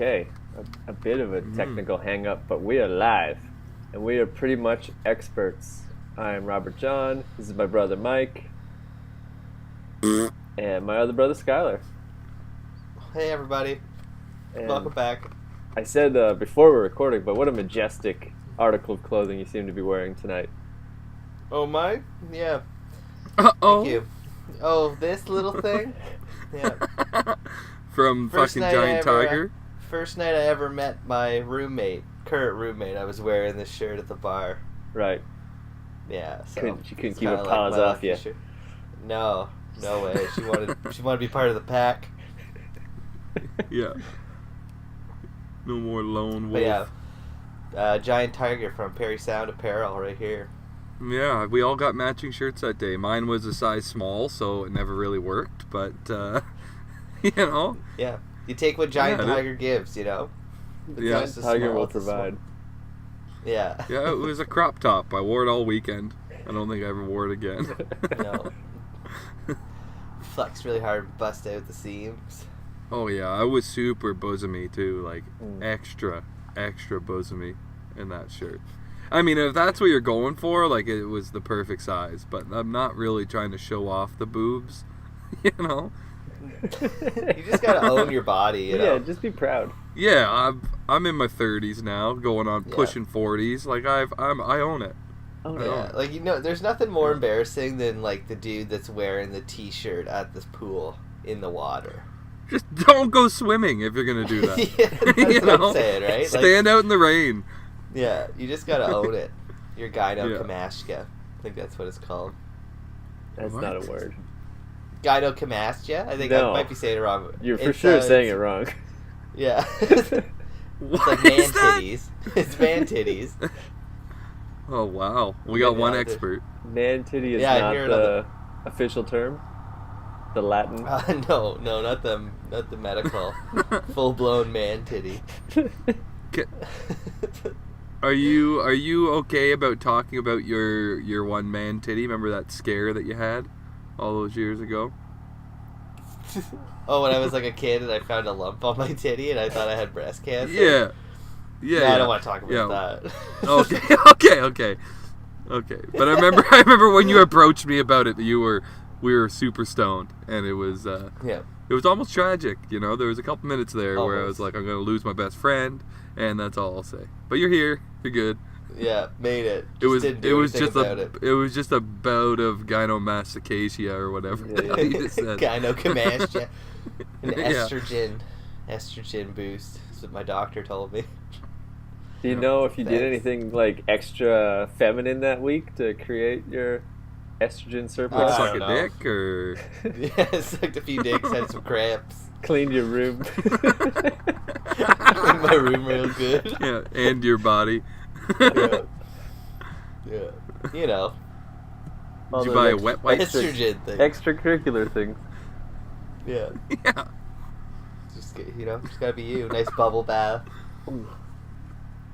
Okay, a bit of a technical hang-up, but we are live, and we are pretty much experts. I am Robert John, this is my brother Mike, and my other brother Skylar. Hey everybody, And welcome back. I said before we're recording, but what a majestic article of clothing you seem to be wearing tonight. Oh my? Yeah. Uh-oh. Thank you. Oh, this little thing? Yeah. From fucking Giant Tiger? First night I ever met my current roommate, I was wearing this shirt at the bar. Right. Yeah, so She couldn't it's keep her kinda paws my off lucky you. shirt. No way. She wanted to be part of the pack. Yeah. No more lone wolf. But yeah, Giant Tiger from Perry Sound Apparel right here. Yeah, we all got matching shirts that day. Mine was a size small, so it never really worked, but, you know. Yeah. You take what Giant Tiger gives, you know? Yeah, Tiger will provide. Yeah. Yeah, it was a crop top. I wore it all weekend. I don't think I ever wore it again. No. Flex really hard and bust out the seams. Oh, yeah, I was super bosomy, too. Like, extra bosomy in that shirt. I mean, if that's what you're going for, like, it was the perfect size. But I'm not really trying to show off the boobs, you know? You just gotta own your body, you know? Yeah, just be proud. Yeah, I'm in my 30s now, going on pushing 40s. Like I own it. Oh Yeah, like, you know, there's nothing more embarrassing than like the dude that's wearing the t-shirt at this pool in the water. Just don't go swimming if you're gonna do that. Yeah, that's what I'm saying, right? Stand out in the rain. Yeah, you just gotta own it. Your gynecomastia. I think that's what it's called. That's What? not a word. Gynecomastia? I think No. I might be saying it wrong. You're for sure saying it wrong. Yeah. It's What like man is that? titties. It's man titties. Oh wow, we got one Yeah, expert. Man titty is Yeah, I not hear the official term. The Latin. No, not the medical, full blown man titty. Are you okay about talking about your one man titty? Remember that scare that you had all those years ago? Oh, when I was like a kid and I found a lump on my titty and I thought I had breast cancer. Yeah. No, I don't want to talk about that. Okay. But I remember when you approached me about it, we were super stoned, and it was Yeah. it was almost tragic. You know, there was a couple minutes there where I was Almost. like, I'm gonna lose my best friend, and that's all I'll say. But you're here, you're good. Yeah, made it. It was didn't do anything just about it. it was just a bout of gynecomastia or whatever the hell you just said. Gynecomastia. An Yeah. estrogen boost. That's what my doctor told me. Do you know if you did Thanks. anything like extra feminine that week to create your estrogen surplus? I Suck don't a know. dick or Yeah, sucked a few dicks, had some cramps. Cleaned your room? Cleaned my room real good. yeah, and your body. Yeah. Yeah. You know, All Did you those buy a wet wipe? estrogen thing. extracurricular things. Yeah. Yeah. Just gotta be you. Nice bubble bath.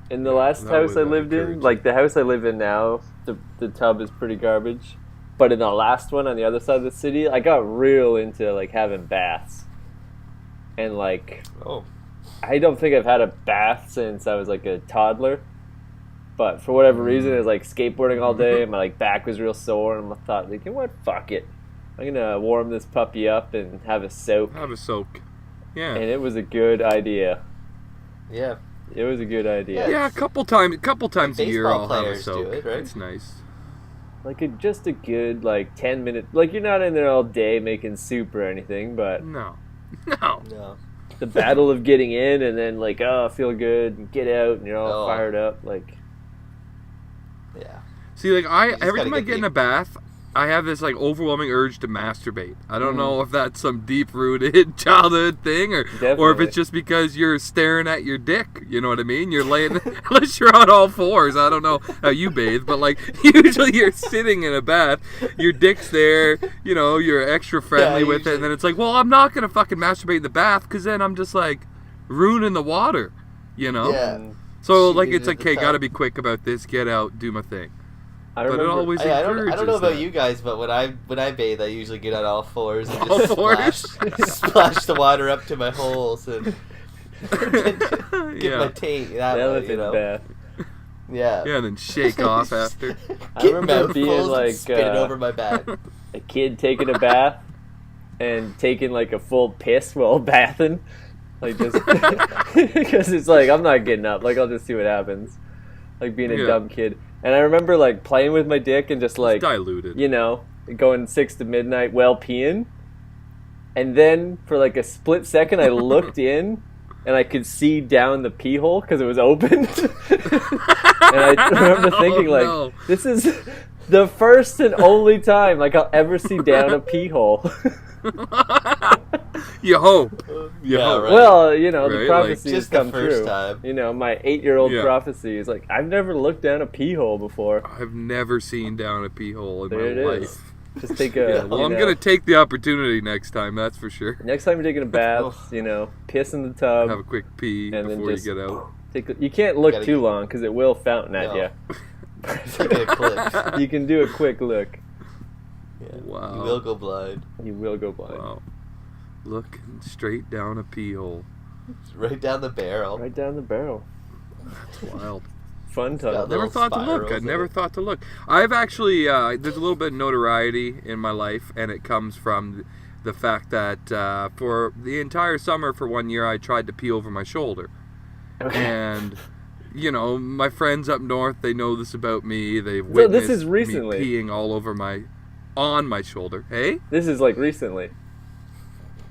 In the last that house would I lived in, encourage like the house I live in now, the tub is pretty garbage. But in the last one on the other side of the city, I got real into like having baths. And like, Oh. I don't think I've had a bath since I was like a toddler. But for whatever reason, I was like skateboarding all day, and my like back was real sore, and I thought, like, you know what, fuck it. I'm gonna warm this puppy up and have a soak. Have a soak. Yeah. And it was a good idea. Yeah. It was a good idea. Yeah, a couple times a year Baseball I'll have a players do soak. it, right? It's nice. Like just a good like 10-minute. Like you're not in there all day making soup or anything, but No. No. the battle of getting in and then like I feel good and get out and you're all Oh. fired up. Like Yeah. See, like just every gotta time I get get in the- a bath, I have this like overwhelming urge to masturbate. I don't Mm. know if that's some deep-rooted childhood thing, or if Definitely. it's just because you're staring at your dick. You know what I mean? You're laying, unless you're on all fours. I don't know how you bathe, but like usually you're sitting in a bath, your dick's there. You know, you're extra friendly with it, usually. and then it's like, well, I'm not gonna fucking masturbate in the bath because then I'm just like ruining the water. You know? Yeah. So Shoot like it it's at like, the hey, gotta top. be quick about this. Get out, do my thing. I But it remember. always I don't encourages know about that. you guys, but when I bathe, I usually get on all fours and All just fours? splash the water up to my holes and Get my taint that way, elephant bath. Yeah. Yeah, and then shake off after. I remember being mouthfuls like and spit it over my back. a kid taking a bath and taking like a full piss while bathing, like just because it's like I'm not getting up. Like I'll just see what happens. Like being a dumb kid. And I remember like playing with my dick and just like it's diluted. You know, going 6 to midnight while peeing. And then for like a split second, I looked in and I could see down the pee hole because it was open. And I remember thinking like, this is the first and only time like I'll ever see down a pee hole. You hope. You hope. Right. Well, you know, Right, the prophecy like, has just the come first true. time. You know, my 8-year-old prophecy is like, I've never looked down a pee hole before. I've never seen down a pee hole in There my it life. is. Just take a. Well, I'm gonna take the opportunity next time. That's for sure. Next time you're taking a bath, you know, piss in the tub. Have a quick pee and then before you just get out. You can't look Gotta too get- long because it will fountain at No. you. Take a clip. You can do a quick look. Yeah. Wow. You will go blind. You will go blind. Wow. Looking straight down a pee hole. Right down the barrel. Right down the barrel. That's wild. Fun got time. little Never thought to look. spirals I in never it. thought to look. I've actually there's a little bit of notoriety in my life, and it comes from the fact that for the entire summer for 1 year I tried to pee over my shoulder, and you know my friends up north, they know this about me. They've So witnessed this is recently. me peeing all over on my shoulder. Hey, This is like recently.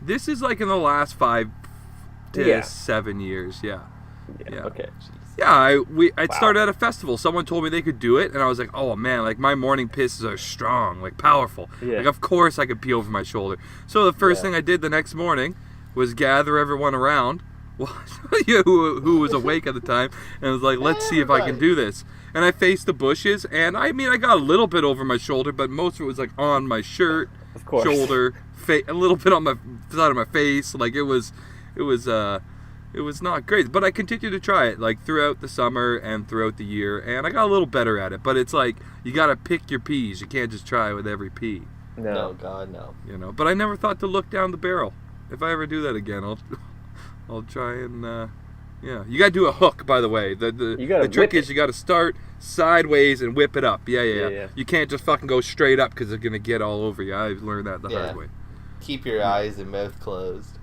this is like in the last 5 to Yeah. 7 years. Yeah. Yeah. Okay. Yeah, I started at a festival. Someone told me they could do it, and I was like, oh man, like my morning pisses are strong, like powerful. Yeah. Like of course I could pee over my shoulder. So the first thing I did the next morning was gather everyone around, who was awake at the time, and was like, let's see if I can do this. And I faced the bushes, and I mean I got a little bit over my shoulder, but most of it was like on my shirt, Of course. shoulder, a little bit on my side of my face. Like it was not great, but I continued to try it like throughout the summer and throughout the year, and I got a little better at it. But it's like you gotta pick your peas. You can't just try with every pea, No, No. God, no. you know. But I never thought to look down the barrel. If I ever do that again, I'll try and yeah. You gotta do a hook, by the way. You gotta the trick whip is you gotta start sideways and whip it up. Yeah. Yeah. You can't just fucking go straight up because it's gonna get all over you. I've learned that the hard way. Keep your eyes and mouth closed.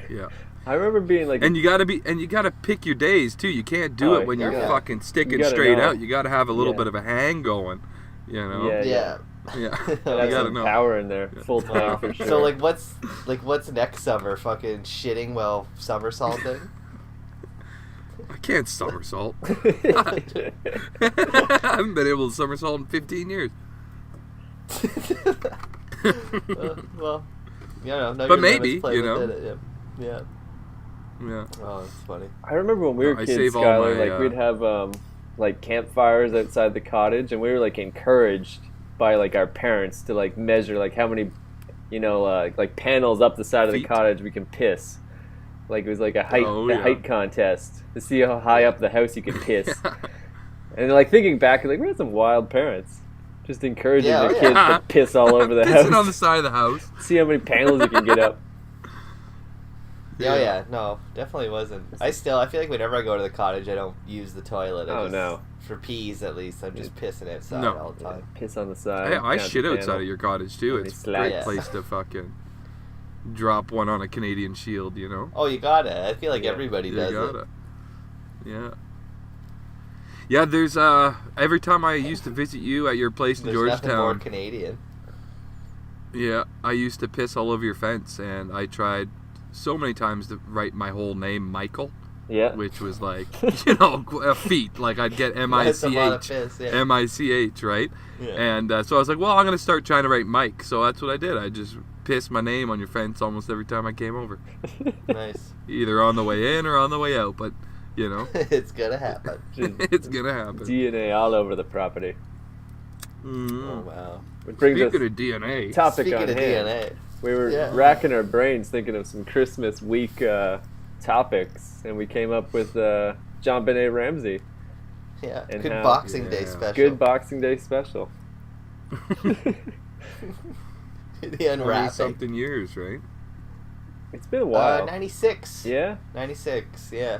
Yeah. I remember being like. And you gotta pick your days too. You can't do it when you're yeah. fucking sticking You gotta straight know. out. You gotta have a little Yeah. bit of a hang going, you know. Yeah. Yeah. Yeah. You You have gotta some know. power in there. Full tank for sure. So what's next summer? Fucking shitting while somersaulting? I can't somersault. I haven't been able to somersault in 15 years. Well, you know, know But your maybe, limits, play you know. within it, yeah. Yeah. Oh, that's funny. I remember when we were I kids, save all Skylar, my, like we'd have like campfires outside the cottage, and we were like encouraged by like our parents to like measure like how many, you know, like panels up the side of the Feet. cottage we can piss. Like it was like a height Oh, height contest to see how high up the house you could piss. And like thinking back, like we had some wild parents, just encouraging Yeah, their oh, kids yeah. to piss all over the Pissing house. on the side of the house. See how many panels you can get up. Yeah, yeah, no, definitely wasn't. I feel like whenever I go to the cottage, I don't use the toilet. Oh, no. For peas, at least, I'm just pissing outside No. all the time. Piss on the side. Hey, I count shit the outside panel. of your cottage too. Any It's a slacks? great place to fucking drop one on a Canadian Shield, you know. Oh, you gotta. I feel like Yeah, everybody You does gotta. it. Yeah. Yeah, there's every time I used to visit you at your place in There's nothing more Georgetown, Canadian. yeah, I used to piss all over your fence, and I tried so many times to write my whole name Michael, Yeah. which was like, you know, a feat. Like I'd get That's a lot of M-I-C-H, piss, yeah. M-I-C-H, right? Yeah. And so I was like, well, I'm going to start trying to write Mike. So that's what I did. I just pissed my name on your fence almost every time I came over. Nice. Either on the way in or on the way out, but, you know, It's gonna happen. it's going to happen. DNA all over the property. Mhm. Oh, wow. Which brings Speaking us of DNA, topic Speaking on of hand. DNA. We were Yeah. racking our brains thinking of some Christmas week topics, and we came up with Jonbenet Ramsey. Yeah. And Good how- Boxing Day Yeah. special. Good Boxing Day special. The unwrapping. something years, right? It's been a while. 96. Yeah? 96, yeah.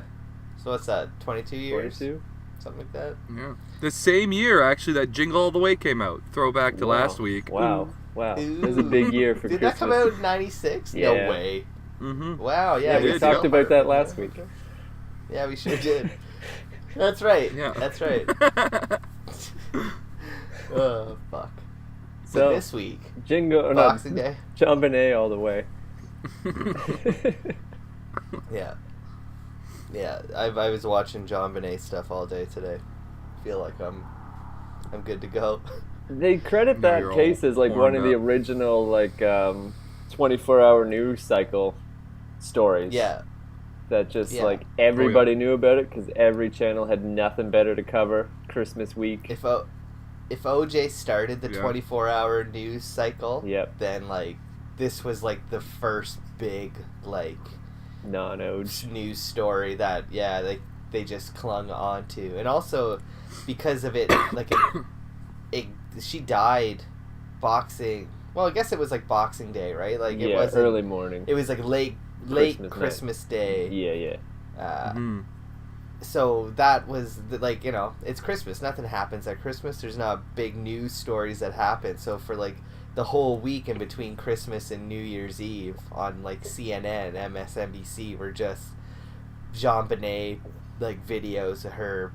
So what's that, 22 years? 22? Something like that? Yeah. The same year, actually, that Jingle All the Way came out. Throwback to last week. Wow. Wow. Ooh. It was a big year for Did Christmas. that come out in 96? Yeah. No way. Mm-hmm. Wow, Yeah, we did, talked yeah. about that last week. Yeah, we sure did. That's right. Yeah. That's right. Oh, fuck. So So, this week, Jingo, Boxing Day. Jonbenet all the way. Yeah. Yeah, I was watching Jonbenet stuff all day today. Feel like I'm good to go. They credit No, that you're case all as like one warmed of the up. original 24-hour news cycle stories. Yeah. That just Yeah. like everybody knew about it because every channel had nothing better to cover Christmas week. If OJ started the Yeah. 24-hour news cycle, Yep. then like this was like the first big like Non-Ode. news story that they just clung on to. And also because of it like she died boxing, well, I guess it was like Boxing Day, right? Like it Yeah, wasn't early morning. it was like late Christmas Christmas night. Day. Yeah. Mm-hmm. So that was it's Christmas. Nothing happens at Christmas. There's not big news stories that happen. So for like the whole week in between Christmas and New Year's Eve on like CNN, MSNBC were just Jonbenet like videos of her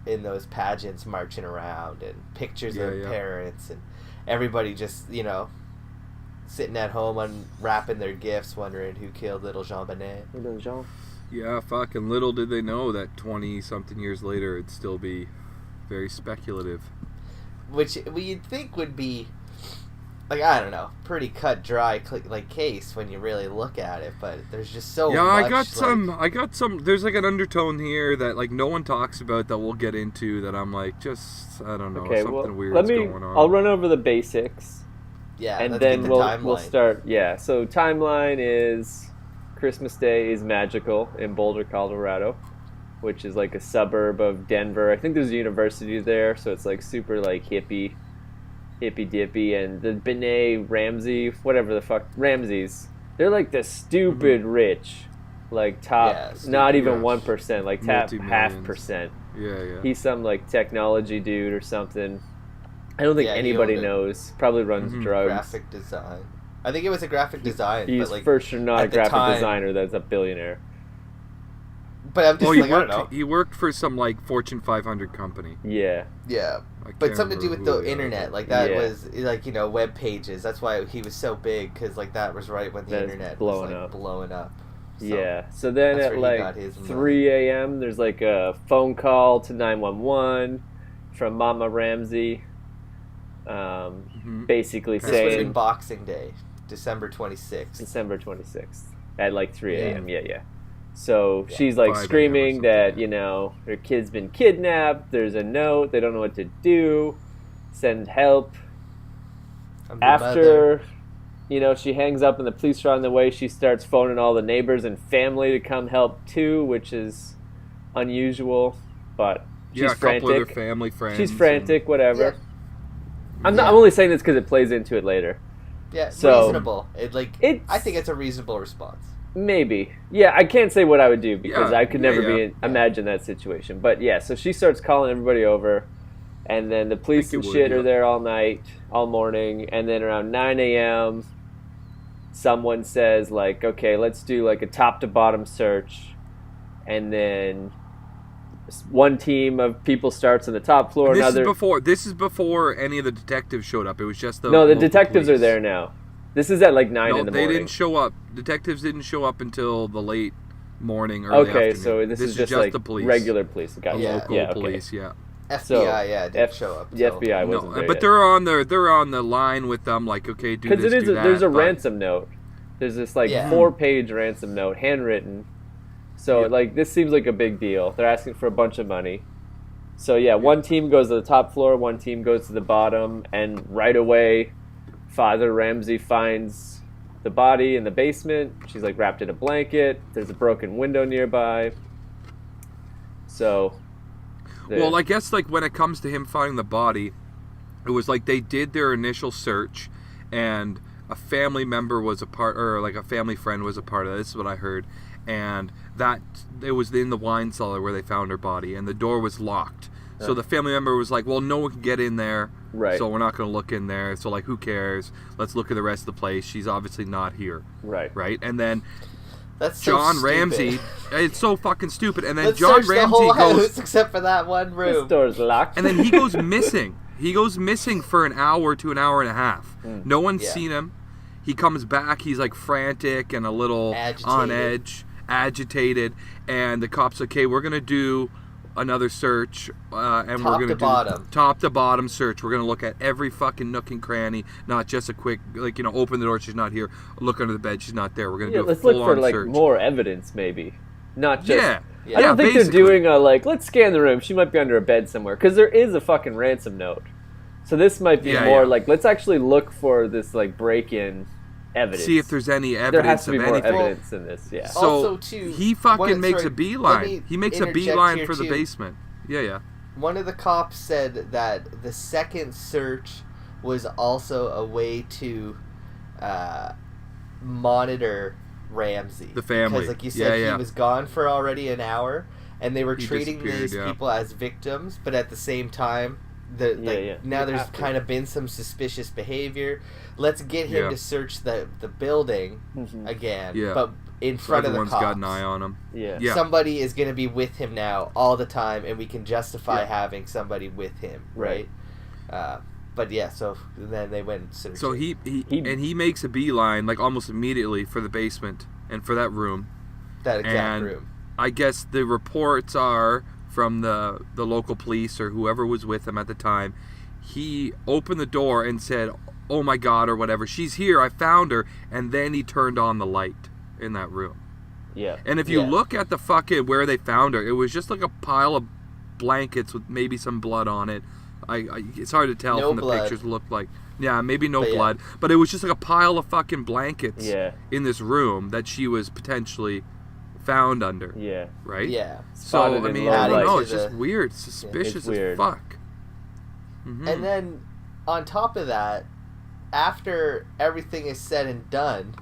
in those pageants marching around and pictures of parents and everybody just sitting at home unwrapping their gifts, wondering who killed little Jonbenet. Little Jean. Yeah, fucking little did they know that 20-something years later it'd still be very speculative. Which you'd think would be, like, I don't know, pretty cut dry like case when you really look at it, but there's just so much. I got some. There's like an undertone here that like no one talks about that we'll get into. That I'm like, just I don't know, Okay, something well, weird's going on. I'll run over the basics. Yeah, and let's then get the we'll timeline. start. Yeah, so timeline is Christmas Day is magical in Boulder, Colorado, which is like a suburb of Denver. I think there's a university there, so it's like super like hippie dippy. And the Benet Ramsey, whatever the fuck, Ramseys, they're like the stupid rich, like top, not even 1%, like top Multi-millions. 0.5%. Yeah. He's some like technology dude or something. I don't think Yeah, he anybody owned it. knows. Probably runs drugs. Graphic design. I think it was a graphic design. He's but like, for sure not a at the graphic time- designer that's a billionaire. But I'm just Well, he like, I don't know. worked. He worked for some like Fortune 500 company. Yeah. Yeah. I But can't something to do with remember the who they are, internet, but- like that Yeah. was like web pages. That's why he was so big, because like that was right when the That's internet blowing was like up. blowing up. So, Yeah. So then that's at where he got like his money. 3 a.m., there's like a phone call to 911 from Mama Ramsey, basically This was in saying Boxing Day, December 26th. December 26th at like 3 a.m. Yeah. So Yeah. she's like 5 a.m. or screaming that, something. her kid's been kidnapped. There's a note. They don't know what to do. Send help. I'm the mother. After, she hangs up and the police are on the way, she starts phoning all the neighbors and family to come help too, which is unusual, but she's a frantic. couple of their family friends. She's frantic, whatever. Yeah. I'm Yeah. only saying this because it plays into it later. Yeah, So- reasonable. It's- I think it's a reasonable response. Maybe. Yeah, I can't say what I would do because Yeah, I could never yeah. imagine that situation. But yeah, so she starts calling everybody over, and then the police think and it would, shit are yeah. there all night, all morning, and then around 9 a.m., someone says, like, okay, let's do like a top to bottom search, and then one team of people starts on the top floor, And another... This is before any of the detectives showed up. It was just the No, the local detectives are police. there now. This is at like 9 No, in the they morning. didn't show up. Detectives didn't show up until the late morning, early Okay, afternoon. so this is just like the police. regular police. Gotcha. Yeah. Local Yeah, okay. police, yeah. FBI, didn't show up. The till- FBI wasn't No, there but yet. they're on the line with them, like, okay, do Because this, it is do that. there's a but- ransom note. There's this like Yeah. 4-page ransom note, handwritten. So Yep. like this seems like a big deal. They're asking for a bunch of money. So yeah, one team goes to the top floor, one team goes to the bottom, and right away, Father Ramsey finds the body in the basement. She's like wrapped in a blanket. There's a broken window nearby. So, Well, I guess like when it comes to him finding the body, it was like they did their initial search, and a family member was a part, or like a family friend was a part of it. This is what I heard. And that it was in the wine cellar where they found her body, and the door was locked. So the family member was like, well, no one can get in there, Right. so we're not going to look in there. So, like, who cares? Let's look at the rest of the place. She's obviously not here. Right. Right? And then That's so John stupid. Ramsey, it's so fucking stupid. And then Let's John search the Ramsey whole goes, house except for that one room. This door's locked. and then he goes missing. He goes missing for an hour to an hour and a half. No one's Yeah. seen him. He comes back. He's like frantic and a little on edge, agitated. And the cops, okay, we're gonna do another search, and we're gonna do top to bottom search. We're gonna look at every fucking nook and cranny, not just a quick, like, you know, open the door, she's not here. Look under the bed, she's not there. We're gonna do a let's full look for on like search. more evidence, maybe, not just. Yeah. Yeah. I don't think basically. they're doing a like, let's scan the room. She might be under a bed somewhere, because there is a fucking ransom note. So this might be more like, let's actually look for this like break-in evidence. See if there's any there has evidence to be of more anything. evidence in this. Yeah. So Also, too, he fucking makes sorry, a beeline. let me He makes a interject beeline here, for the too. basement. Yeah. One of the cops said that the second search was also a way to monitor Ramsey. The family. Because, like you said, Yeah. he was gone for already an hour, and they were He treating disappeared, these yeah. people as victims, but at the same time, now You there's have to. kind of been some suspicious behavior. Let's get him Yeah. to search the building again, Yeah. but in front of the Everyone's cops. got an eye on him. Yeah. Somebody is going to be with him now all the time, and we can justify Yeah. having somebody with him, right? But yeah, so then they went searching. So he makes a beeline like almost immediately for the basement and for that room. that exact and room. I guess the reports are from the local police or whoever was with him at the time. He opened the door and said, "Oh my God," or whatever. "She's here. I found her." And then he turned on the light in that room. Yeah. And if you Yeah. look at the fucking where they found her, it was just like a pile of blankets with maybe some blood on it. It's hard to tell No from the blood. pictures. It looked like, maybe no But yeah. blood, but it was just like a pile of fucking blankets Yeah. in this room that she was potentially found under. Yeah. Right? Yeah. So Spotted I in mean, low I don't light. know. To It's just the- weird, suspicious It's weird. as fuck. Mhm. And then, on top of that, after everything is said and done,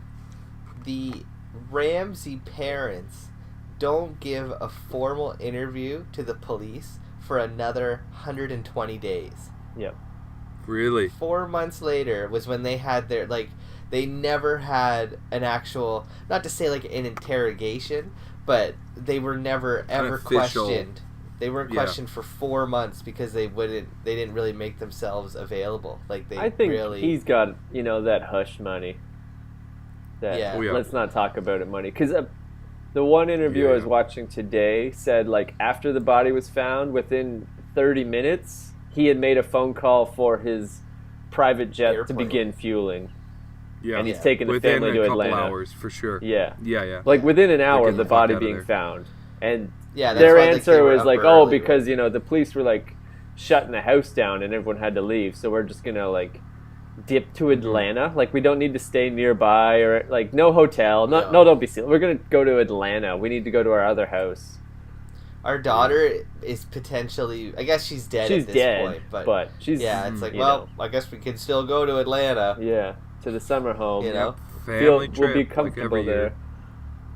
the Ramsey parents don't give a formal interview to the police for another 120 days. Yep. Really? 4 months later was when they had their, like, they never had an actual, not to say like an interrogation, but they were never ever official. questioned. They weren't Yeah. questioned for 4 months because they didn't really make themselves available. Like they I think really, he's got, that hush money. That Yeah. Oh, yeah. let's not talk about it money. Because the one interview I was watching today said, like, after the body was found, within 30 minutes, he had made a phone call for his private jet to Airplane. begin fueling. Yeah. And he's Yeah. taking the Within family a to couple Atlanta. hours, for sure. Yeah. Yeah. Like, within an hour getting of the the fuck body out of being there. found. And yeah. That's their why, like, they answer were was up like, early, because, right? the police were, like, shutting the house down and everyone had to leave, so we're just gonna, like, dip to Atlanta. Like, we don't need to stay nearby, or, like, no hotel. No, don't be silly. We're gonna go to Atlanta. We need to go to our other house. Our daughter is potentially, I guess she's dead She's at this dead, point, but she's, yeah, it's like, you well, I guess we can still go to Atlanta, yeah, to the summer home. you know. Family We'll trip, be like comfortable every year. there.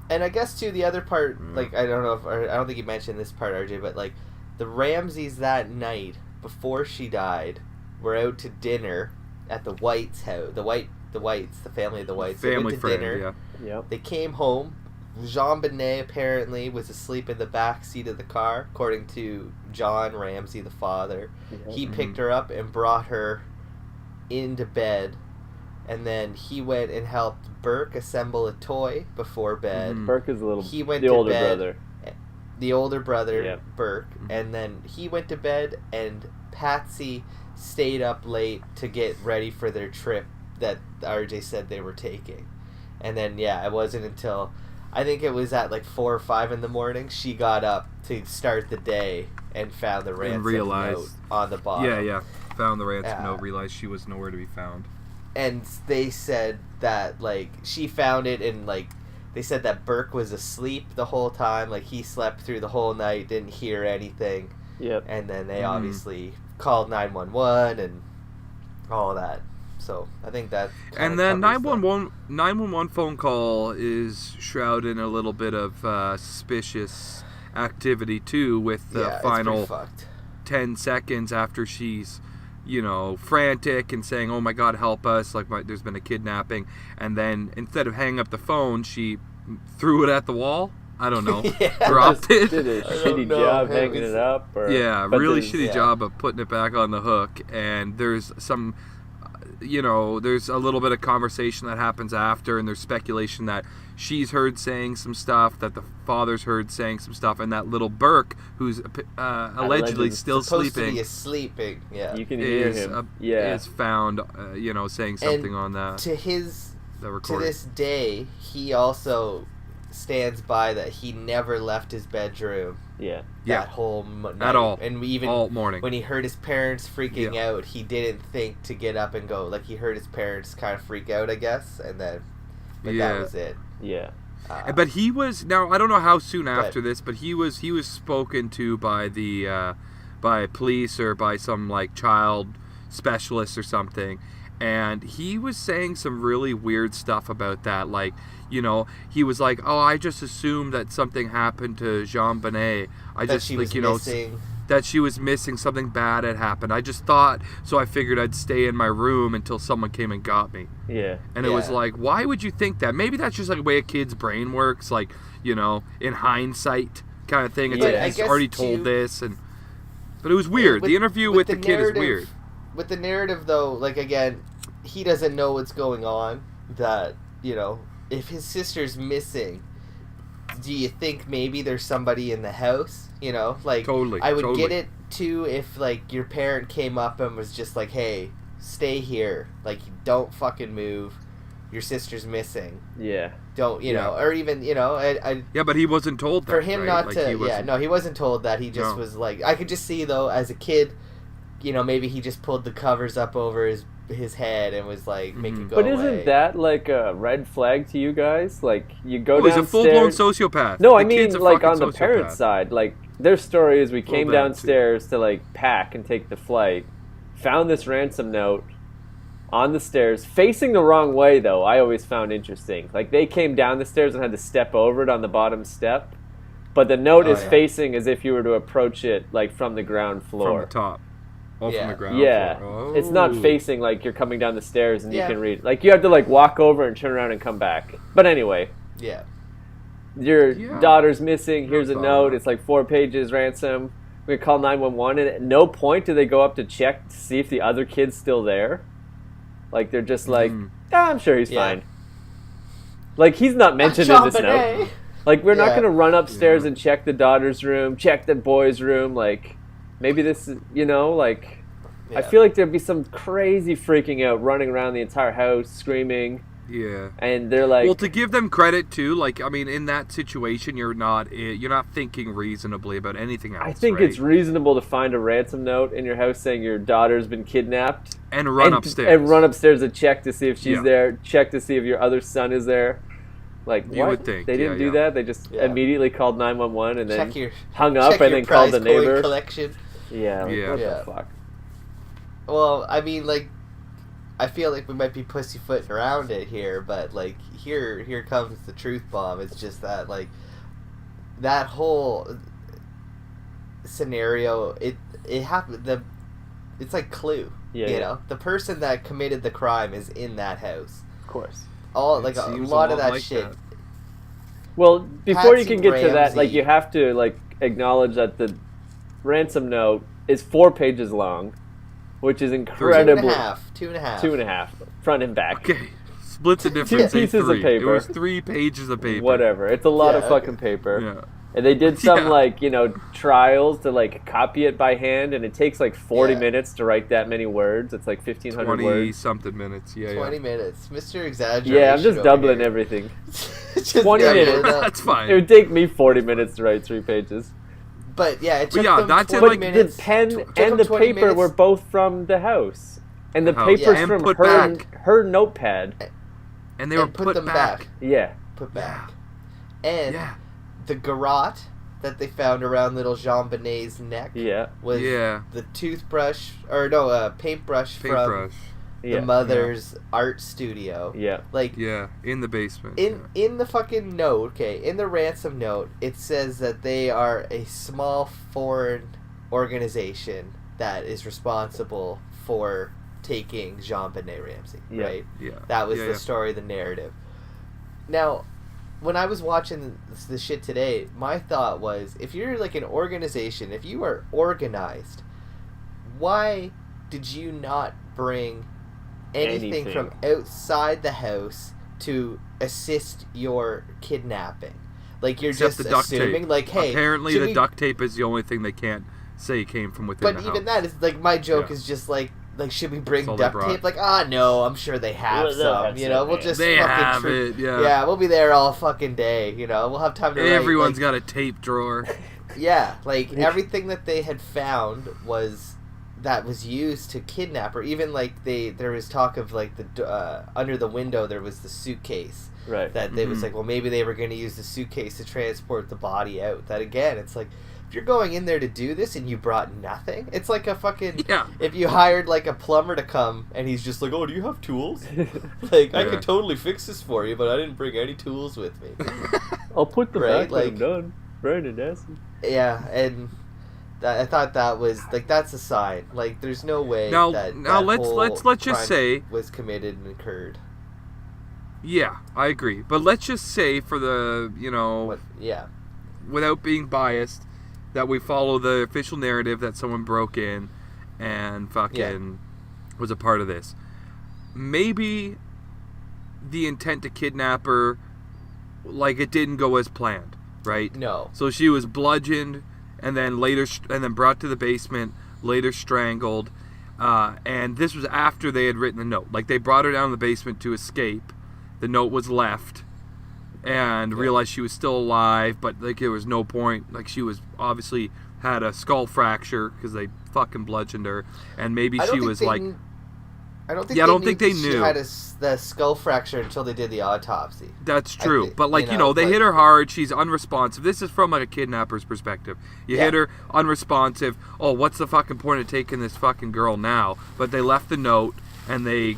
And I guess too, the other part, Mm. like, I don't know if, or I don't think you mentioned this part, RJ, but like, the Ramseys that night before she died were out to dinner at the Whites' house. The Whites, the family of the Whites. They Family went to friend, dinner. yeah. Yep. They came home. Jonbenet apparently was asleep in the back seat of the car, according to John Ramsey, the father. He picked her up and brought her into bed, and then he went and helped Burke assemble a toy before bed. Mhm. Burke is a little. He went the to older bed. brother. The older brother, Yep. Burke, and then he went to bed, and Patsy stayed up late to get ready for their trip that RJ said they were taking. And then, yeah, it wasn't until, I think it was at like 4 or 5 in the morning, she got up to start the day and found the ransom realized- note on the bottom. Yeah. Found the ransom Yeah. note, realized she was nowhere to be found. And they said that, like, she found it, and, like, they said that Burke was asleep the whole time. Like, he slept through the whole night, didn't hear anything. Yep. And then they obviously called 911 and all that So I think that. And then 911 phone call is shrouded in a little bit of suspicious activity too, with the final 10 seconds after she's, frantic and saying, "Oh my God, help us! Like there's been a kidnapping," and then instead of hanging up the phone, she threw it at the wall. I don't know. Dropped it. Did a shitty job hanging it up. Really shitty job of putting it back on the hook. And there's some, there's a little bit of conversation that happens after, and there's speculation that she's heard saying some stuff, that the father's heard saying some stuff, and that little Burke, who's allegedly still sleeping. Yeah. You can hear him. Is found, saying something on that. To this day, he also stands by that he never left his bedroom. That whole night. At all. And even all morning. When he heard his parents freaking out, he didn't think to get up and go. Like, he heard his parents kind of freak out, I guess, and then that was it. Yeah. But he was, now I don't know how soon after this, but he was spoken to by the by police or by some like child specialist or something, and he was saying some really weird stuff about that. Like, he was like, "Oh, I just assumed that something happened to Jonbenet. That she was missing. That she was missing, something bad had happened. I just thought, so I figured I'd stay in my room until someone came and got me." Yeah. And it was like, why would you think that? Maybe that's just like the way a kid's brain works, like, in hindsight kind of thing. It's like, he's already told this, but it was weird. The interview with the kid is weird. With the narrative, though, like, again, he doesn't know what's going on. That, if his sister's missing, do you think maybe there's somebody in the house? Like, totally. I would get it too if, like, your parent came up and was just like, "Hey, stay here. Like, don't fucking move. Your sister's missing." Yeah. Don't, or even, Yeah, but he wasn't told that. For him, right? not to, he wasn't told that. He just was like, I could just see, though, as a kid, maybe he just pulled the covers up over his head and was like, make it go away. But isn't that like a red flag to you guys? Like, you go downstairs. He's a full-blown sociopath. No, I mean, like, on the parents' side. Like, their story is we came downstairs to, like, pack and take the flight, found this ransom note on the stairs, facing the wrong way, though, I always found interesting. Like, they came down the stairs and had to step over it on the bottom step, but the note is facing as if you were to approach it, like, from the ground floor. From the top. From the ground floor. Oh. It's not facing like you're coming down the stairs and you can read. Like, you have to, like, walk over and turn around and come back. But anyway. Yeah. Your daughter's missing. Here's a note. It's like 4 pages, ransom. We call 911, and at no point do they go up to check to see if the other kid's still there. Like, they're just like, I'm sure he's fine. Like, he's not mentioned in this note. Like, we're not going to run upstairs and check the daughter's room, check the boy's room. Like, maybe this is, like, I feel like there'd be some crazy freaking out, running around the entire house, screaming. Yeah. And they're like... Well, to give them credit, too, like, I mean, in that situation, you're not thinking reasonably about anything else, I think it's reasonable to find a ransom note in your house saying your daughter's been kidnapped. And run upstairs. And run upstairs to check to see if she's there, check to see if your other son is there. Like, you would think. They didn't do that? They just immediately called 911 and then hung up and then called the neighbor. Collection. Yeah, like, what the fuck? Well, I mean, like, I feel like we might be pussyfooting around it here, but, like, here comes the truth bomb. It's just that, like, that whole scenario, it happened, it's like Clue, you know? The person that committed the crime is in that house. Of course. A lot of that like shit. That. Well, before you can get to that, like, you have to, like, acknowledge that the ransom note is 4 pages long, which is incredible. 2.5. 2.5. Front and back. Okay. Split the difference. 2 pieces of paper. It was 3 pages of paper. Whatever. It's a lot of fucking paper. Yeah. And they did some, like, trials to, like, copy it by hand, and it takes, like, 40 minutes to write that many words. It's, like, 1,500 words. 20-something minutes, 20 minutes. Mr. Exaggeration. Yeah, I'm just doubling everything. 20 minutes. That's fine. It would take me 40 minutes to write 3 pages. But, yeah, it took them 20 minutes. The pen and the paper were both from the house. And the paper's from her notepad. And they were put back. Yeah. Put back. And... the garrote that they found around little Jonbenet's neck was the toothbrush, paintbrush the mother's art studio. Yeah. Like, yeah, in the basement. In the fucking note, okay, in the ransom note, it says that they are a small foreign organization that is responsible for taking Jonbenet Ramsey, right? Yeah. That was the story, the narrative. Now, when I was watching the shit today, my thought was, if you're like an organization, if you are organized, why did you not bring anything from outside the house to assist your kidnapping? Like, you're Except just the duct assuming, tape. like, hey, apparently the duct tape is the only thing they can't say came from within the house. But even that is, like, my joke is just like, should we bring all duct tape? Like, no, I'm sure they have some. You know, we'll just they fucking have it. Yeah. Yeah, we'll be there all fucking day. You know, we'll have time to. Everyone's got a tape drawer. Yeah, like everything that they had found was used to kidnap her. Even like there was talk of like the under the window there was the suitcase. Right. That it was like, well, maybe they were going to use the suitcase to transport the body out. That again, it's like, if you're going in there to do this and you brought nothing, it's like a fucking if you hired like a plumber to come and he's just like, oh, do you have tools? Like, I could totally fix this for you, but I didn't bring any tools with me. I'll put the back when like, I'm done. Brandon Nasty. Yeah, and I thought that was like, that's a sign. Like, there's no way that let's just say was committed and occurred. Yeah, I agree. But let's just say, for the without being biased, that we follow the official narrative that someone broke in and fucking was a part of this. Maybe the intent to kidnap her, like, it didn't go as planned, right? No. So she was bludgeoned and then brought to the basement, later strangled, and this was after they had written the note. Like, they brought her down to the basement to escape. The note was left, and realized she was still alive, but like there was no point. Like, she was obviously had a skull fracture because they fucking bludgeoned her, and maybe she was like, I don't think they knew she had the skull fracture until they did the autopsy. That's true, but like, they hit her hard. She's unresponsive. This is from like a kidnapper's perspective. You hit her unresponsive. Oh, what's the fucking point of taking this fucking girl now? But they left the note, and they,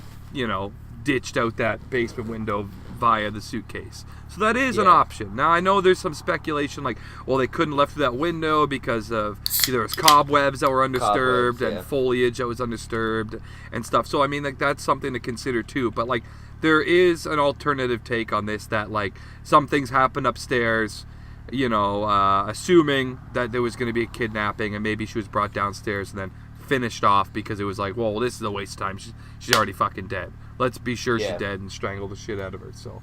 ditched out that basement window via the suitcase. So that is an option. Now, I know there's some speculation like, well, they couldn't left through that window because of there was cobwebs that were undisturbed and foliage that was undisturbed and stuff. So, I mean, like, that's something to consider too. But, like, there is an alternative take on this that, like, some things happened upstairs, assuming that there was going to be a kidnapping, and maybe she was brought downstairs and then finished off because it was like, well, this is a waste of time. She's already fucking dead. Let's be sure she's dead and strangle the shit out of her. So,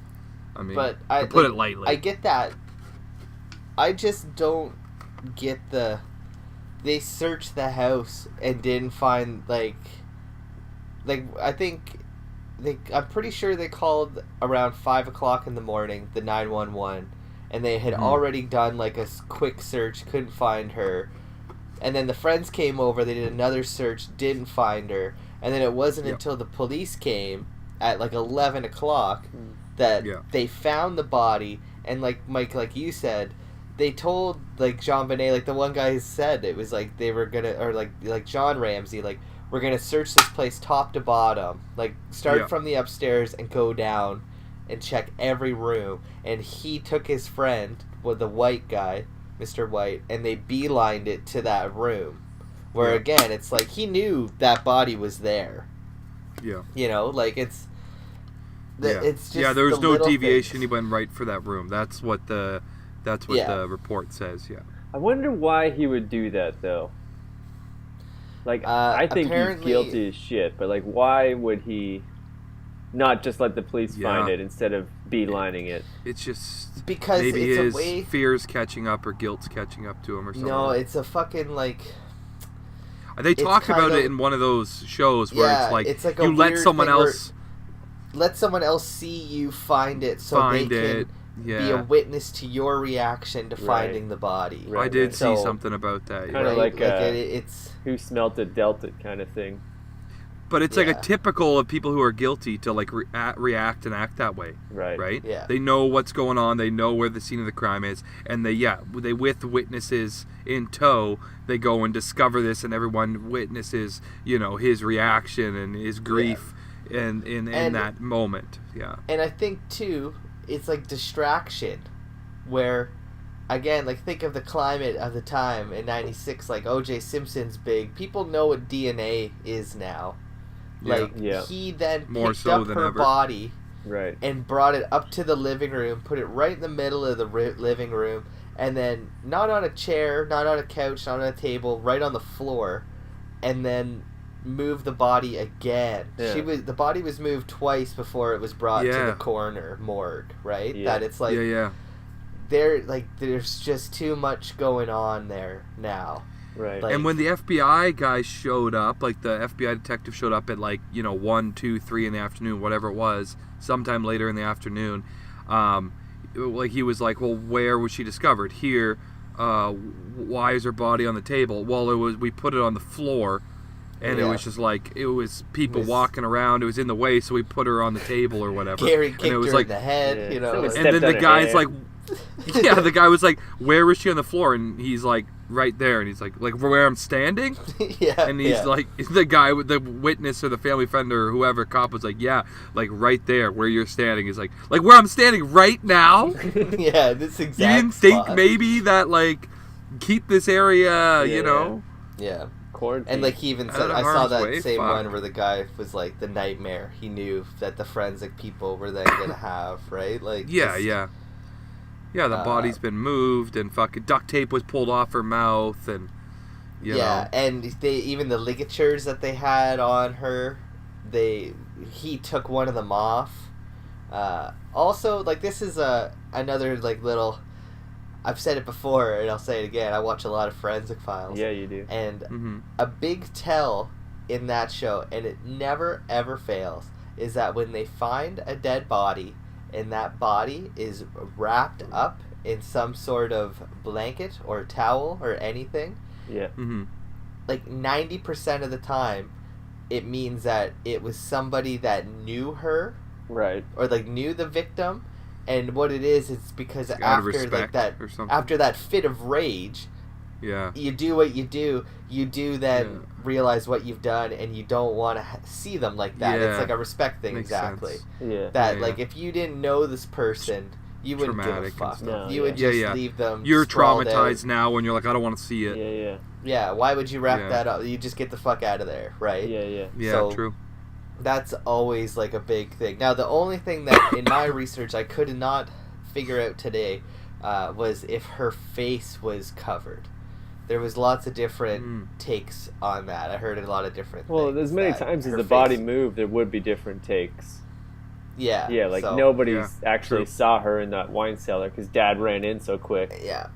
I mean, to put it lightly. I get that. I just don't get they searched the house and didn't find, like I think I'm pretty sure they called around 5 o'clock in the morning, the 911, and they had already done like a quick search, couldn't find her. And then the friends came over, they did another search, didn't find her. And then it wasn't until the police came at like 11 o'clock that they found the body. And like, Mike, like you said, they told like Jonbenet, like the one guy said, it was like they were gonna, or like John Ramsey, like, we're gonna search this place top to bottom. Like, start from the upstairs and go down and check every room. And he took his friend, with the white guy, Mr. White, and they beelined it to that room. Where, again, it's like, he knew that body was there. Yeah. Like, it's just there was no deviation. Things. He went right for that room. That's what the report says, I wonder why he would do that, though. Like, I think he's guilty as shit, but, like, why would he not just let the police find it instead of beelining it? It's just because maybe it's his a way... fear's catching up or guilt's catching up to him or something. No, it's a fucking, like... They talk about it in one of those shows where it's like you let someone else... Let someone else see you find it so they can be a witness to your reaction to finding the body. I did see something about that. Kind of like it's who smelt it, dealt it kind of thing. But it's like a typical of people who are guilty to like react and act that way. Right? Yeah. They know what's going on. They know where the scene of the crime is. And they with witnesses in tow, they go and discover this, and everyone witnesses, his reaction and his grief in And- that moment. Yeah. And I think too, it's like distraction, where, again, like think of the climate of the time in '96. Like O.J. Simpson's big. People know what DNA is now. Like Yeah. he then More picked so up than her ever. body Right. and brought it up to the living room, put it right in the middle of the living room, and then not on a chair, not on a couch, not on a table, right on the floor, and then move the body again. Yeah. The body was moved twice before it was brought to Yeah. the coroner morgue, right? Yeah. That it's like yeah. there's just too much going on there now. Right. Like- And when the FBI guy showed up, like the FBI detective showed up at 1, 2, 3 in the afternoon, whatever it was, sometime later in the afternoon, like he was like, well, where was she discovered? Here. Why is her body on the table? Well, we put it on the floor, and it Yeah. was just like, it was people It was- walking around. It was in the way, so we put her on the table or whatever. Gary and kicked it was her like, in the head, Yeah. you know. Someone like- and then stepped on the her guy's hair. like, yeah, the guy was like, where was she on the floor? And he's like, right there. And he's like where I'm standing? yeah, And he's yeah. like, the guy with the witness or the family friend or whoever cop was like, yeah, like right there where you're standing. He's like where I'm standing right now? yeah, this exact You didn't think spot. maybe that keep this area, Yeah. Yeah. Quarantine. And like he even Out said, of I saw harm's that way? same Fuck. one where the guy was like the nightmare he knew that the forensic people were then gonna have, right? Like Yeah, just- yeah. The body's been moved and fucking duct tape was pulled off her mouth and you yeah, know. and they even the ligatures that they had on her, he took one of them off. Also, like this is another like little. I've said it before and I'll say it again. I watch a lot of Forensic Files. Yeah, you do. And Mm-hmm. a big tell in that show, and it never ever fails, is that when they find a dead body and that body is wrapped up in some sort of blanket or towel or anything, Yeah. Mm-hmm. like 90% of the time it means that it was somebody that knew her Right. or like knew the victim, and what it is, it's because Out of after respect like that or something. after that fit of rage, Yeah. you do what you do then Yeah. realize what you've done, and you don't want to see them like that. Yeah. It's like a respect thing. Makes Exactly. sense. Yeah. That Yeah, like yeah. if you didn't know this person, you wouldn't give a Traumatic and fuck. stuff. No, You yeah. would Yeah, just yeah. leave them You're sprawled traumatized out. now when you're like, I don't want to see it. Yeah. Yeah. Yeah, why would you wrap Yeah. that up? You just get the fuck out of there, right? Yeah. Yeah. Yeah, So- true. That's always like a big thing. Now, the only thing that in my research I could not figure out today was if her face was covered. There was lots of different takes on that. I heard a lot of different Well, things. as many that times as her the body face- moved, there would be different takes. Yeah. Yeah, like so- nobody's Yeah, actually true. saw her in that wine cellar because Dad ran in so quick. Yeah.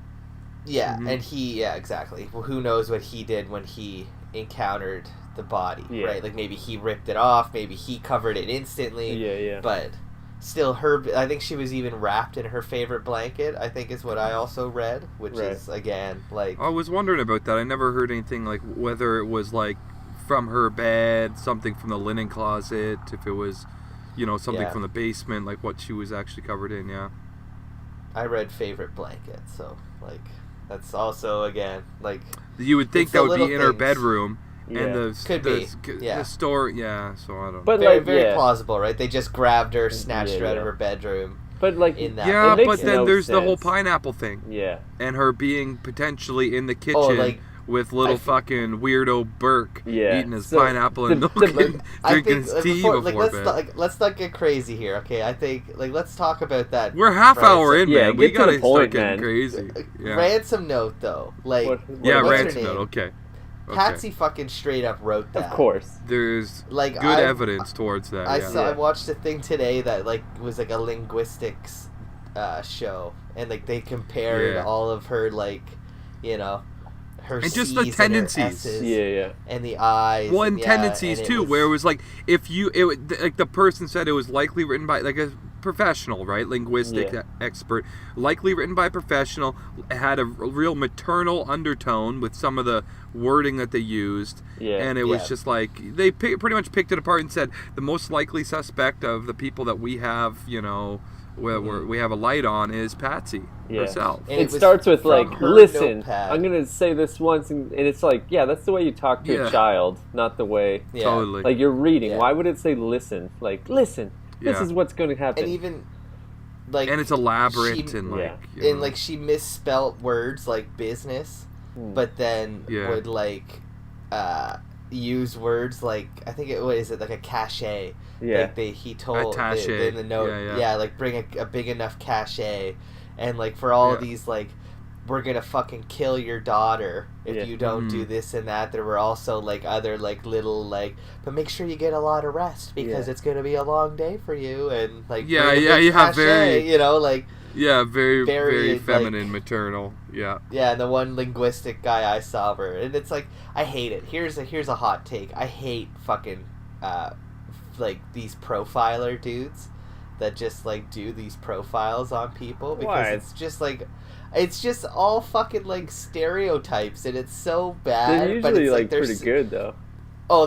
Yeah, Mhm. and yeah, exactly. Well, who knows what he did when he encountered the body, Yeah. right? Like maybe he ripped it off, maybe he covered it instantly. Yeah. Yeah. But still, I think she was even wrapped in her favorite blanket, I think is what I also read, which Right. is, again, like... I was wondering about that. I never heard anything like whether it was like from her bed, something from the linen closet, if it was, something Yeah. from the basement, like what she was actually covered in. Yeah. I read favorite blanket, so, like, that's also, again, like... You would think It's that the would be little in her things. bedroom, Yeah. and the Could the, be, yeah. the store. Yeah. So I don't. But Very, like, very yeah. plausible, right? They just grabbed her, snatched her out Yeah. of her bedroom But like, in that... yeah, it makes but then no there's the whole sense. pineapple thing, yeah. and her being potentially in the kitchen. Oh, like... With little fucking weirdo Burke Yeah. eating his So, pineapple and the- milk the- and I drinking think his tea before, before like, bed. let's not get crazy here, okay? I think let's talk about that. We're half hour in, Yeah, man. We get to gotta the point, start getting man. crazy. Yeah, Ransom note though, like yeah, what's her ransom name? note. Okay. Patsy fucking straight up wrote that. Of course. There's Like good evidence towards that. I yeah. saw. I Yeah. watched a thing today that like was like a linguistics show, and like they compared Yeah. all of her her And just C's the and her tendencies. S's Yeah. Yeah. and the I's. Well, and yeah, tendencies and it too, was- where it was like like the person said it was likely written by like a professional, right, linguistic Yeah. expert, likely written by a professional, had a real maternal undertone with some of the wording that they used, Yeah. and it was Yeah. just like they pretty much picked it apart and said the most likely suspect of the people that we have, where we have a light on is Patsy herself. And it starts with like, her listen, notepad. I'm gonna say this once, and it's like, yeah, that's the way you talk to a child, not the way Totally. like you're reading. Yeah. Why would it say listen? Like, listen, this is what's going to happen. And even like, and it's elaborate and like, and like she misspelt words like business, but then would like use words like, I think what is it, like a cachet. Yeah. Like he told in the note, like bring a big enough cachet, and like for all these like, we're gonna fucking kill your daughter if you don't do this and that. There were also like other like little like, but make sure you get a lot of rest because it's gonna be a long day for you, and like you have very, you know, like very feminine, like, maternal, and the one linguistic guy I saw her, and it's like, I hate it. Here's a hot take. I hate fucking like these profiler dudes that just like do these profiles on people, because it's just like, it's just all fucking like stereotypes, and it's so bad. They're usually but it's like pretty good though.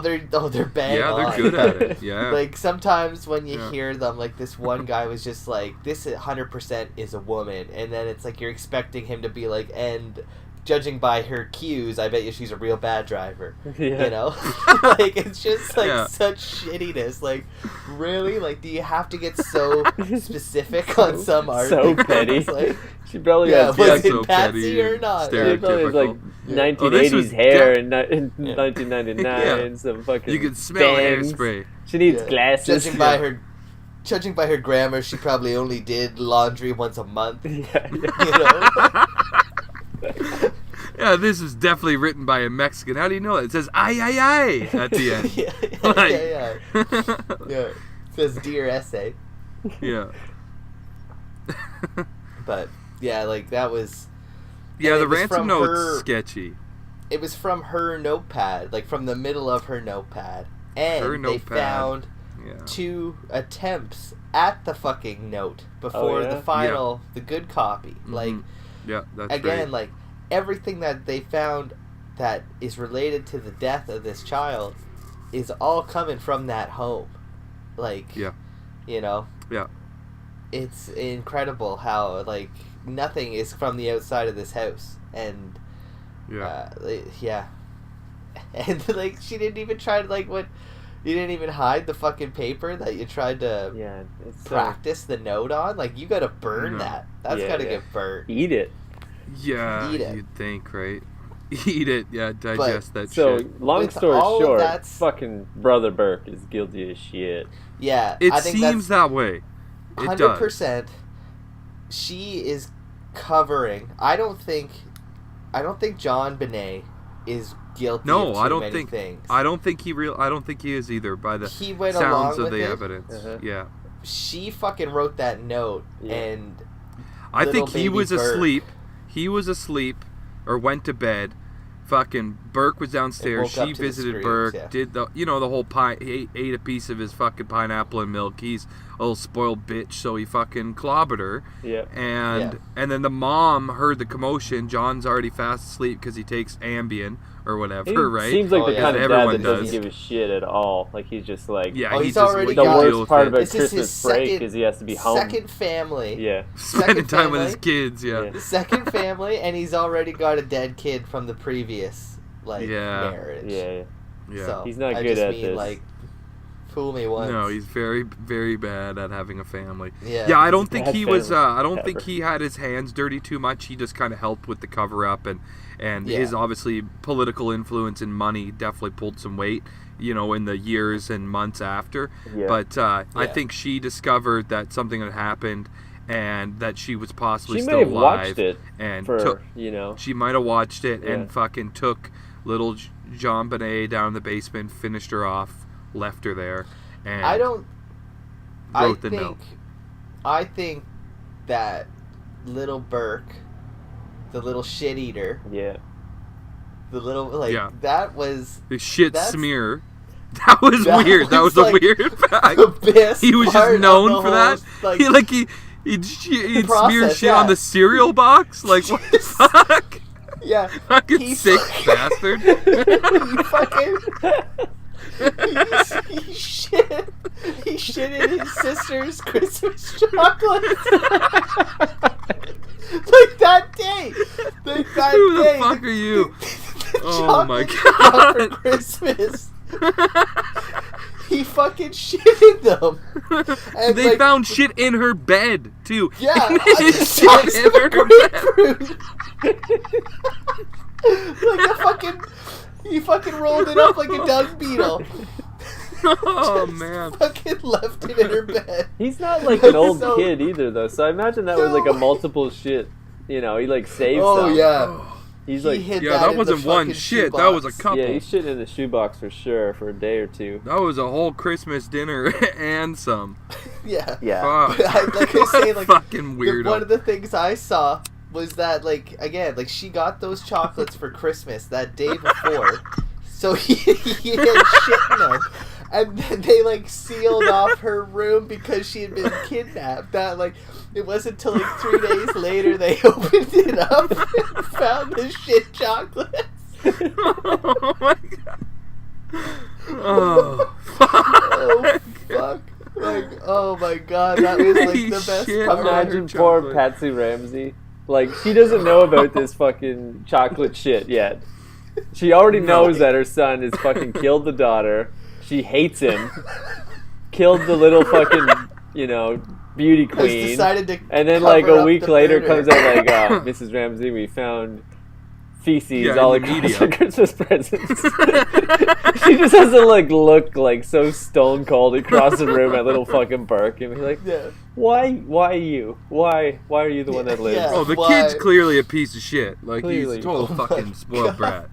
They're bang on. They're good at it. Yeah. Like sometimes when you hear them, like this one guy was just like, this 100% is a woman, and then it's like you're expecting him to be like, and judging by her cues, I bet you she's a real bad driver. You know? Like, it's just like such shittiness. Like, really? Like, do you have to get so specific on some article? So petty. Like, she probably was has it Patsy or not? She probably has like 1980s hair in 1999. Some fucking you can smell bangs. hairspray. She needs glasses. Judging by her grammar, she probably only did laundry once a month. You know? Yeah, this is definitely written by a Mexican. How do you know it? It says "ay ay ay" at the end. Yeah. It says "Dear Essay." Yeah. But yeah, like that was. Yeah, the ransom note's sketchy. It was from her notepad, like from the middle of her notepad, and they found 2 attempts at the fucking note before the final, the good copy. Like, that's again, great. like everything that they found that is related to the death of this child is all coming from that home. Like, you know, it's incredible how like nothing is from the outside of this house, and and like she didn't even try to like what. You didn't even hide the fucking paper that you tried to practice the note on? Like, you gotta burn that. That's gotta get burnt. Eat it. Yeah, you'd think, right? Eat it, digest that shit. So, long story short, that's... fucking Brother Burke is guilty as shit. Yeah. It seems that way. It 100%. She is covering... I don't think Jonbenet is guilty of too many things. I don't think he is either, by the sounds of the evidence. Yeah. She fucking wrote that note, and I think he was asleep. He was asleep or went to bed. Fucking Burke was downstairs. She visited Burke. Did the whole pie? He ate a piece of his fucking pineapple and milk. He's a little spoiled bitch, so he fucking clobbered her. Yeah. And then the mom heard the commotion. John's already fast asleep because he takes Ambien or whatever, right? Seems like the kind of dad that doesn't does. give a shit at all. Like, he's just like, he's already the got worst part about this Christmas break is he has to be home. Second family. Yeah. Spending time with his kids. Yeah. Second family, and he's already got a dead kid from the previous marriage. Yeah. So he's not good at this. Like, fool me once. No, he's very, very bad at having a family. Yeah, I don't think he was. I don't think he had his hands dirty too much. He just kind of helped with the cover up, and his obviously political influence and money definitely pulled some weight, in the years and months after. Yeah. But I think she discovered that something had happened, and that she was possibly she still may have alive. Watched it and she might have watched it and fucking took little Jonbenet down in the basement, finished her off, left her there, and wrote the note. I think that little Burke, the little shit eater, the little that was the shit smear. That was weird. That was a weird fact. He was just known for that. He'd smear shit on the cereal box. Like, what the fuck? Yeah, fucking sick bastard. He shit He shit in his sister's Christmas chocolate. Like that day. Like that Who the day. fuck are you? The Oh my chocolate for god. Christmas. He fucking shit in them. And They found shit in her bed, too. Yeah, And on the shit size in of a her grapefruit. Like a fucking, he fucking rolled it up like a dung beetle. Oh, Just man. fucking left it in her bed. He's not like an old So- kid either, though. So I imagine that was like a No. multiple shit. You know, he like saved Oh some. yeah. He's He like, hid Yeah, that in the wasn't one fucking shit. That was a shoebox. couple. yeah, he's shitting in the shoebox for sure for a day or two. That was a whole Christmas dinner and some. Yeah. Yeah. Fuck. But like I What say, a like fucking weirdo. one of the things I saw was that, like, again, like she got those chocolates for Christmas that day before, so he had shit in them, and then they like sealed off her room because she had been kidnapped. That like it wasn't until like 3 days later they opened it up and found the shit chocolates. Oh my god. Oh, fuck. Oh fuck! Like, oh my god, that was like He the best shit part. on her Imagine poor chocolate. Patsy Ramsey. Like, she doesn't know about this fucking chocolate shit yet. She already knows that her son has fucking killed the daughter. She hates him. Killed the little fucking, you know, beauty Has queen. decided to And then, cover like, a up week the later murder. comes out like, Mrs. Ramsey, we found feces Yeah, all in the across media. her Christmas presents. She just has to, like, look, so stone cold across the room at little fucking Burke and be like, Yeah. why you? Why are you the one that lives? Yeah. Oh, the Why? kid's clearly a piece of shit. Like, Clearly. he's a total Oh my fucking spoiled God. brat.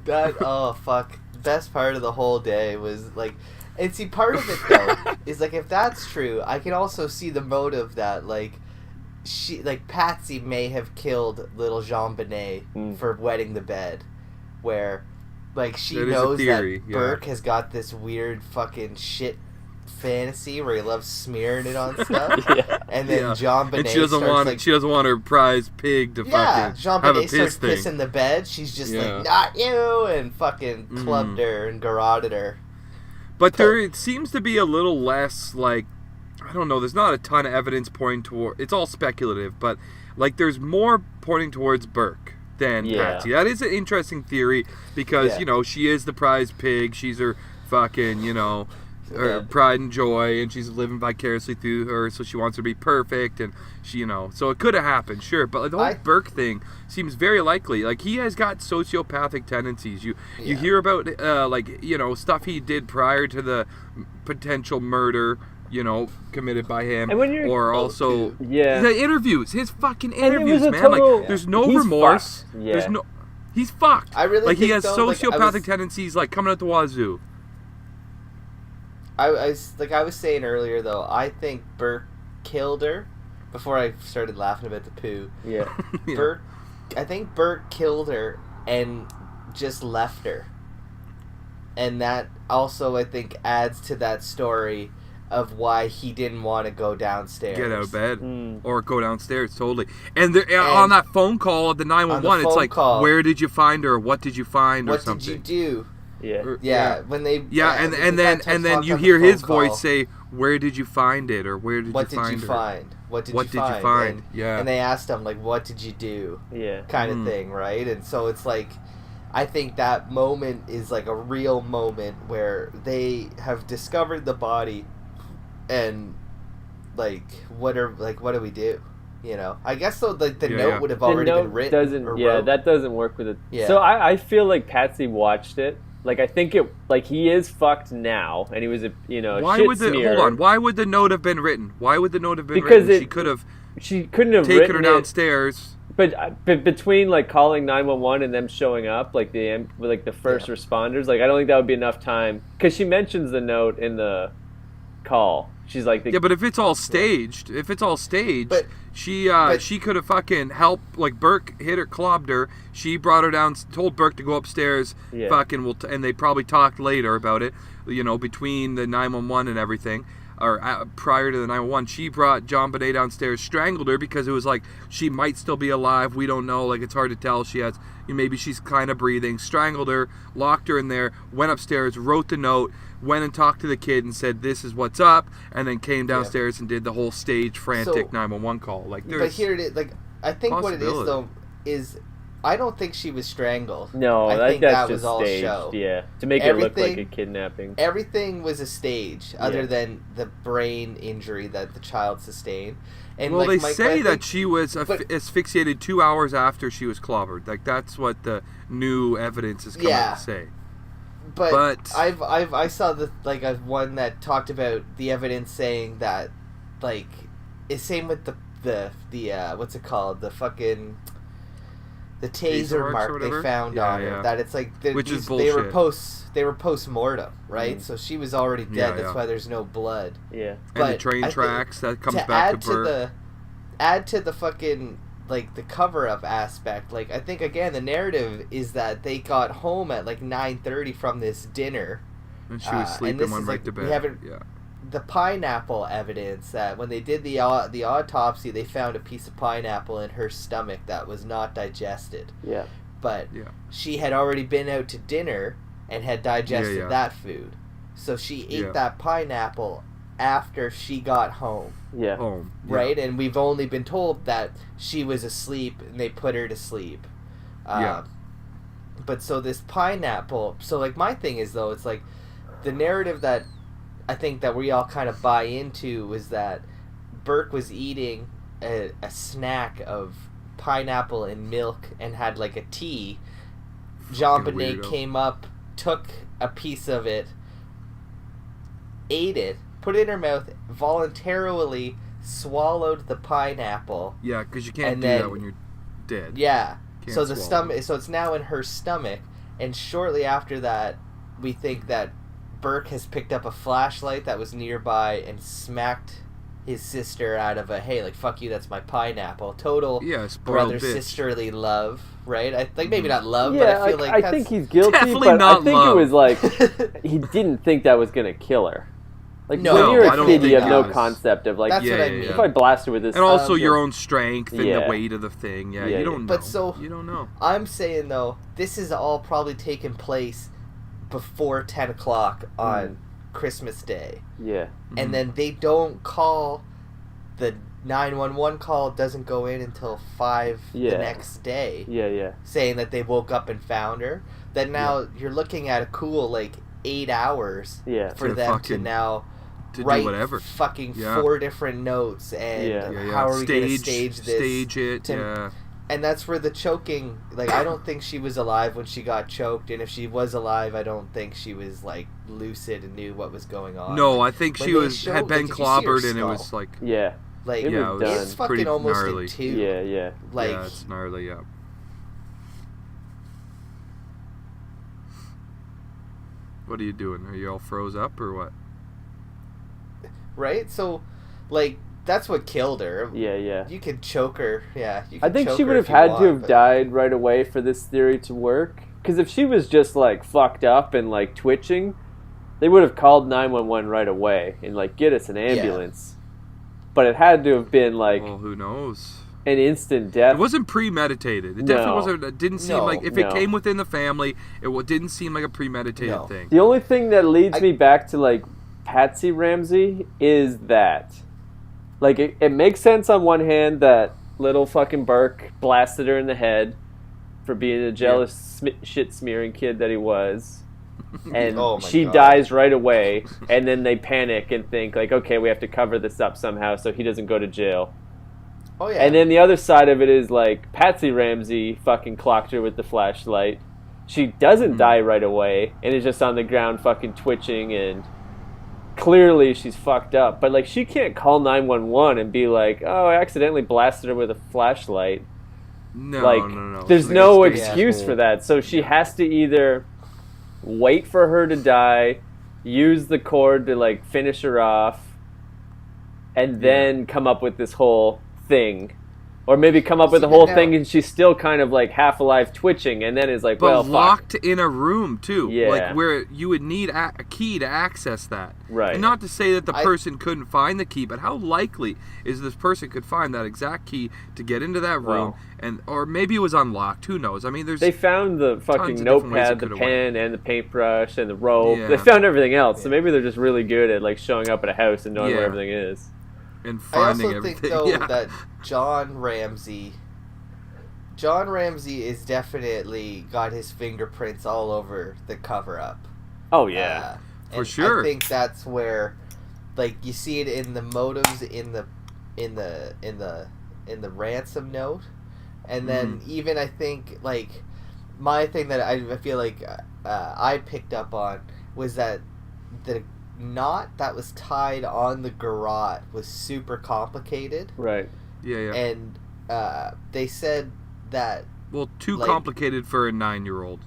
That fuck. Best part of the whole day was like, and see, part of it though is like, if that's true, I can also see the motive that like she, like Patsy may have killed little Jonbenet for wetting the bed, where like she That is a knows theory, that yeah. Burke has got this weird fucking shit fantasy where he loves smearing it on stuff, Yeah. and then Yeah. Jonbenet And she doesn't starts, want like, she doesn't want her prize pig to yeah, fucking Jean have a Benet piss starts thing. pissing the bed. She's just Yeah. like, not you, and fucking clubbed her and garroted her. But there it seems to be a little less, like, I don't know, there's not a ton of evidence pointing toward, it's all speculative, but like there's more pointing towards Burke than Yeah. Patsy. That is an interesting theory because, Yeah. you know, she is the prize pig, she's her fucking, you know, her Yeah. pride and joy, and she's living vicariously through her, so she wants her to be perfect, and she, you know, so it could have happened, sure, but like, the whole Burke thing seems very likely. Like, he has got sociopathic tendencies. You Yeah. hear about like, you know, stuff he did prior to the potential murder, you know, committed by him, And when you're- or also Yeah. the interviews, his fucking And it interviews, was a man. total- Like, there's no He's remorse. fucked. Yeah. There's no. He's fucked. I really like he think, has though, like, sociopathic I was- tendencies, like coming at the wazoo. I was saying earlier though, I think Burke killed her before I started laughing about the poo. Yeah. Yeah. I think Burke killed her and just left her. And that also, I think, adds to that story of why he didn't want to go downstairs. Get out of bed Mm. or go downstairs, totally. And, on that phone call at the 911, it's phone like, call, where did you find her? What did you find? Or What something. did you do? Yeah. Or- Yeah, when they Yeah, I and think then that and then talk you on the hear his phone call, voice say, "Where did you find it?" or "Where did "What you did find you her?" find? What did What you did find?" you find? And, Yeah. and they asked him like, "What did you do?" Yeah. kind of Mm. thing, right? And so it's like, I think that moment is like a real moment where they have discovered the body, and like, what do we do? You know, I guess so. Like the Yeah, note yeah. would have The already note been written. doesn't. Or Yeah, wrote. that doesn't work with it. Yeah. So I feel like Patsy watched it. Like, I think it. Like, he is fucked now, and he was a Why shit would the smear. hold on? Why would the note have been written? Why would the note have been Because written? She could have She couldn't have taken her written it. downstairs. But between like calling 911 and them showing up, like the first responders, like I don't think that would be enough time because she mentions the note in the call. She's like, Yeah, but if it's all staged, But- she could have fucking helped. Like Burke hit her, clobbed her. She brought her down, told Burke to go upstairs. Yeah. Fucking and they probably talked later about it. You know, between the 911 and everything. or prior to the 911, she brought Jonbenet downstairs, strangled her because it was like she might still be alive. We don't know. Like, it's hard to tell. She has, maybe she's kind of breathing. Strangled her, locked her in there, went upstairs, wrote the note, went and talked to the kid and said, "This is what's up," and then came downstairs and did the whole stage frantic 911 call. Like, but here it is. Like, I think what it is though is, I don't think she was strangled. No, I think that's that just was all staged. show. Yeah, to make it look like a kidnapping. Everything was a stage, other than the brain injury that the child sustained. And well, like, they say that she was asphyxiated 2 hours after she was clobbered. Like, that's what the new evidence is coming to say. But I saw one that talked about the evidence saying that, like, it's same with the what's it called, the fucking the taser mark they found on her, that it's like which is bullshit. They were post-mortem, right? So she was already dead. That's why there's no blood. Yeah. And the train tracks that comes back to Bert. Add to the fucking, like, the cover-up aspect. Like, I think again the narrative is that they got home at like 9:30 from this dinner, and she was sleeping and went right to bed. The pineapple evidence that when they did the autopsy, they found a piece of pineapple in her stomach that was not digested. Yeah. But she had already been out to dinner and had digested that food. So she ate that pineapple after she got home. Yeah. Home. Right? And we've only been told that she was asleep and they put her to sleep. But so this pineapple... So, like, my thing is, though, it's like the narrative that I think that we all kind of buy into was that Burke was eating a snack of pineapple and milk and had like a tea. Jonbenet came up, took a piece of it, ate it, put it in her mouth, voluntarily swallowed the pineapple. Yeah, because you can't do that when you're dead. Yeah. So the stomach, so it's now in her stomach, and shortly after that, we think that Burke has picked up a flashlight that was nearby and smacked his sister out of a, hey, like, fuck you, that's my pineapple. Total brother-sisterly love, right? Maybe not love, but I feel like I think he's guilty, but I think it was like, he didn't think that was going to kill her. Like, when you're a kid, you have no concept of, like, that's what I mean. If I blast her with this... And also your own strength and the weight of the thing. Yeah, you don't know. But so, you don't know. I'm saying, though, this is all probably taken place before 10 o'clock on Christmas Day. Yeah. And then they don't call, the 911 call doesn't go in until 5 the next day. Yeah. Saying that they woke up and found her. That now you're looking at a cool, like, 8 hours for them to now write do whatever. Fucking 4 different notes and how are we going to stage this? Stage it, And that's where the choking, like, I don't think she was alive when she got choked, and if she was alive, I don't think she was, like, lucid and knew what was going on. No, I think she had been clobbered, and it was, like... Yeah. Like, it was done. It's fucking almost gnarly. In 2. Yeah. Like, yeah, it's gnarly, What are you doing? Are you all froze up, or what? Right? So, like... That's what killed her. Yeah. You could choke her. Yeah. I think she would have had to have died right away for this theory to work. Because if she was just, like, fucked up and, like, twitching, they would have called 911 right away and, like, get us an ambulance. But it had to have been, like... Well, who knows? An instant death. It wasn't premeditated. It definitely wasn't... It didn't seem like... If it came within the family, it didn't seem like a premeditated thing. The only thing that leads me back to, like, Patsy Ramsey is that... Like, it makes sense on one hand that little fucking Burke blasted her in the head for being a jealous shit-smearing kid that he was. And she dies right away, and then they panic and think, like, okay, we have to cover this up somehow so he doesn't go to jail. Oh, yeah. And then the other side of it is, like, Patsy Ramsey fucking clocked her with the flashlight. She doesn't die right away, and is just on the ground fucking twitching and... Clearly she's fucked up, but like she can't call 911 and be like, "Oh, I accidentally blasted her with a flashlight." No. There's no excuse for that. So she has to either wait for her to die, use the cord to like finish her off, and then come up with this whole thing. Or maybe come up with the See, whole now- thing and she's still kind of like half alive twitching and then is like, But well, fuck. locked in a room too, Yeah. like where you would need a key to access that. Right. And not to say that the I- person couldn't find the key, but how likely is this person could find that exact key to get into that room? Well. And or maybe it was unlocked. Who knows? I mean, there's They found the fucking Tons of different ways it notepad, the could've pen, and the paintbrush, and the rope. Yeah. They found everything else, so Yeah. maybe they're just really good at like showing up at a house and knowing Yeah. where everything is. and I finding also everything. think though yeah. that John Ramsey is definitely got his fingerprints all over the cover up. Oh yeah, For and sure. I think that's where, like, you see it in the motives in the ransom note, and then even I think like my thing that I feel like I picked up on was that the knot that was tied on the garrote was super complicated, right. yeah. and they said that Well, too like- complicated for a 9-year-old.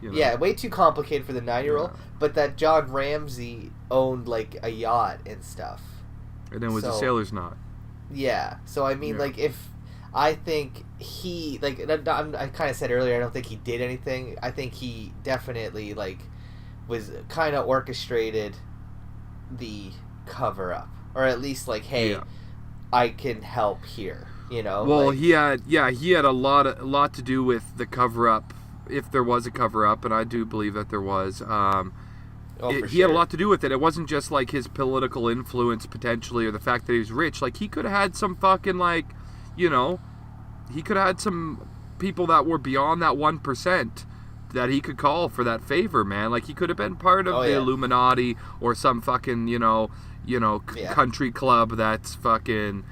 You know? yeah, way too complicated for the 9-year-old, Yeah. but that John Ramsey owned like a yacht and stuff. And then it was a So- sailor's knot. Yeah, so I mean, Yeah. like, if I think he, like, I kind of said earlier, I don't think he did anything. I think he definitely, like, was kind of orchestrated the cover up, or at least like, hey, Yeah. I can help here, you know? Well, like, he had a lot to do with the cover up, if there was a cover up, and I do believe that there was. oh, for He had a sure. lot to do with it. It wasn't just like his political influence potentially, or the fact that he was rich. Like he could have had some fucking like, you know, he could have had some people that were beyond that 1% that he could call for that favor, man. Like he could have been part of Oh, the yeah. Illuminati or some fucking, Yeah. country club that's fucking,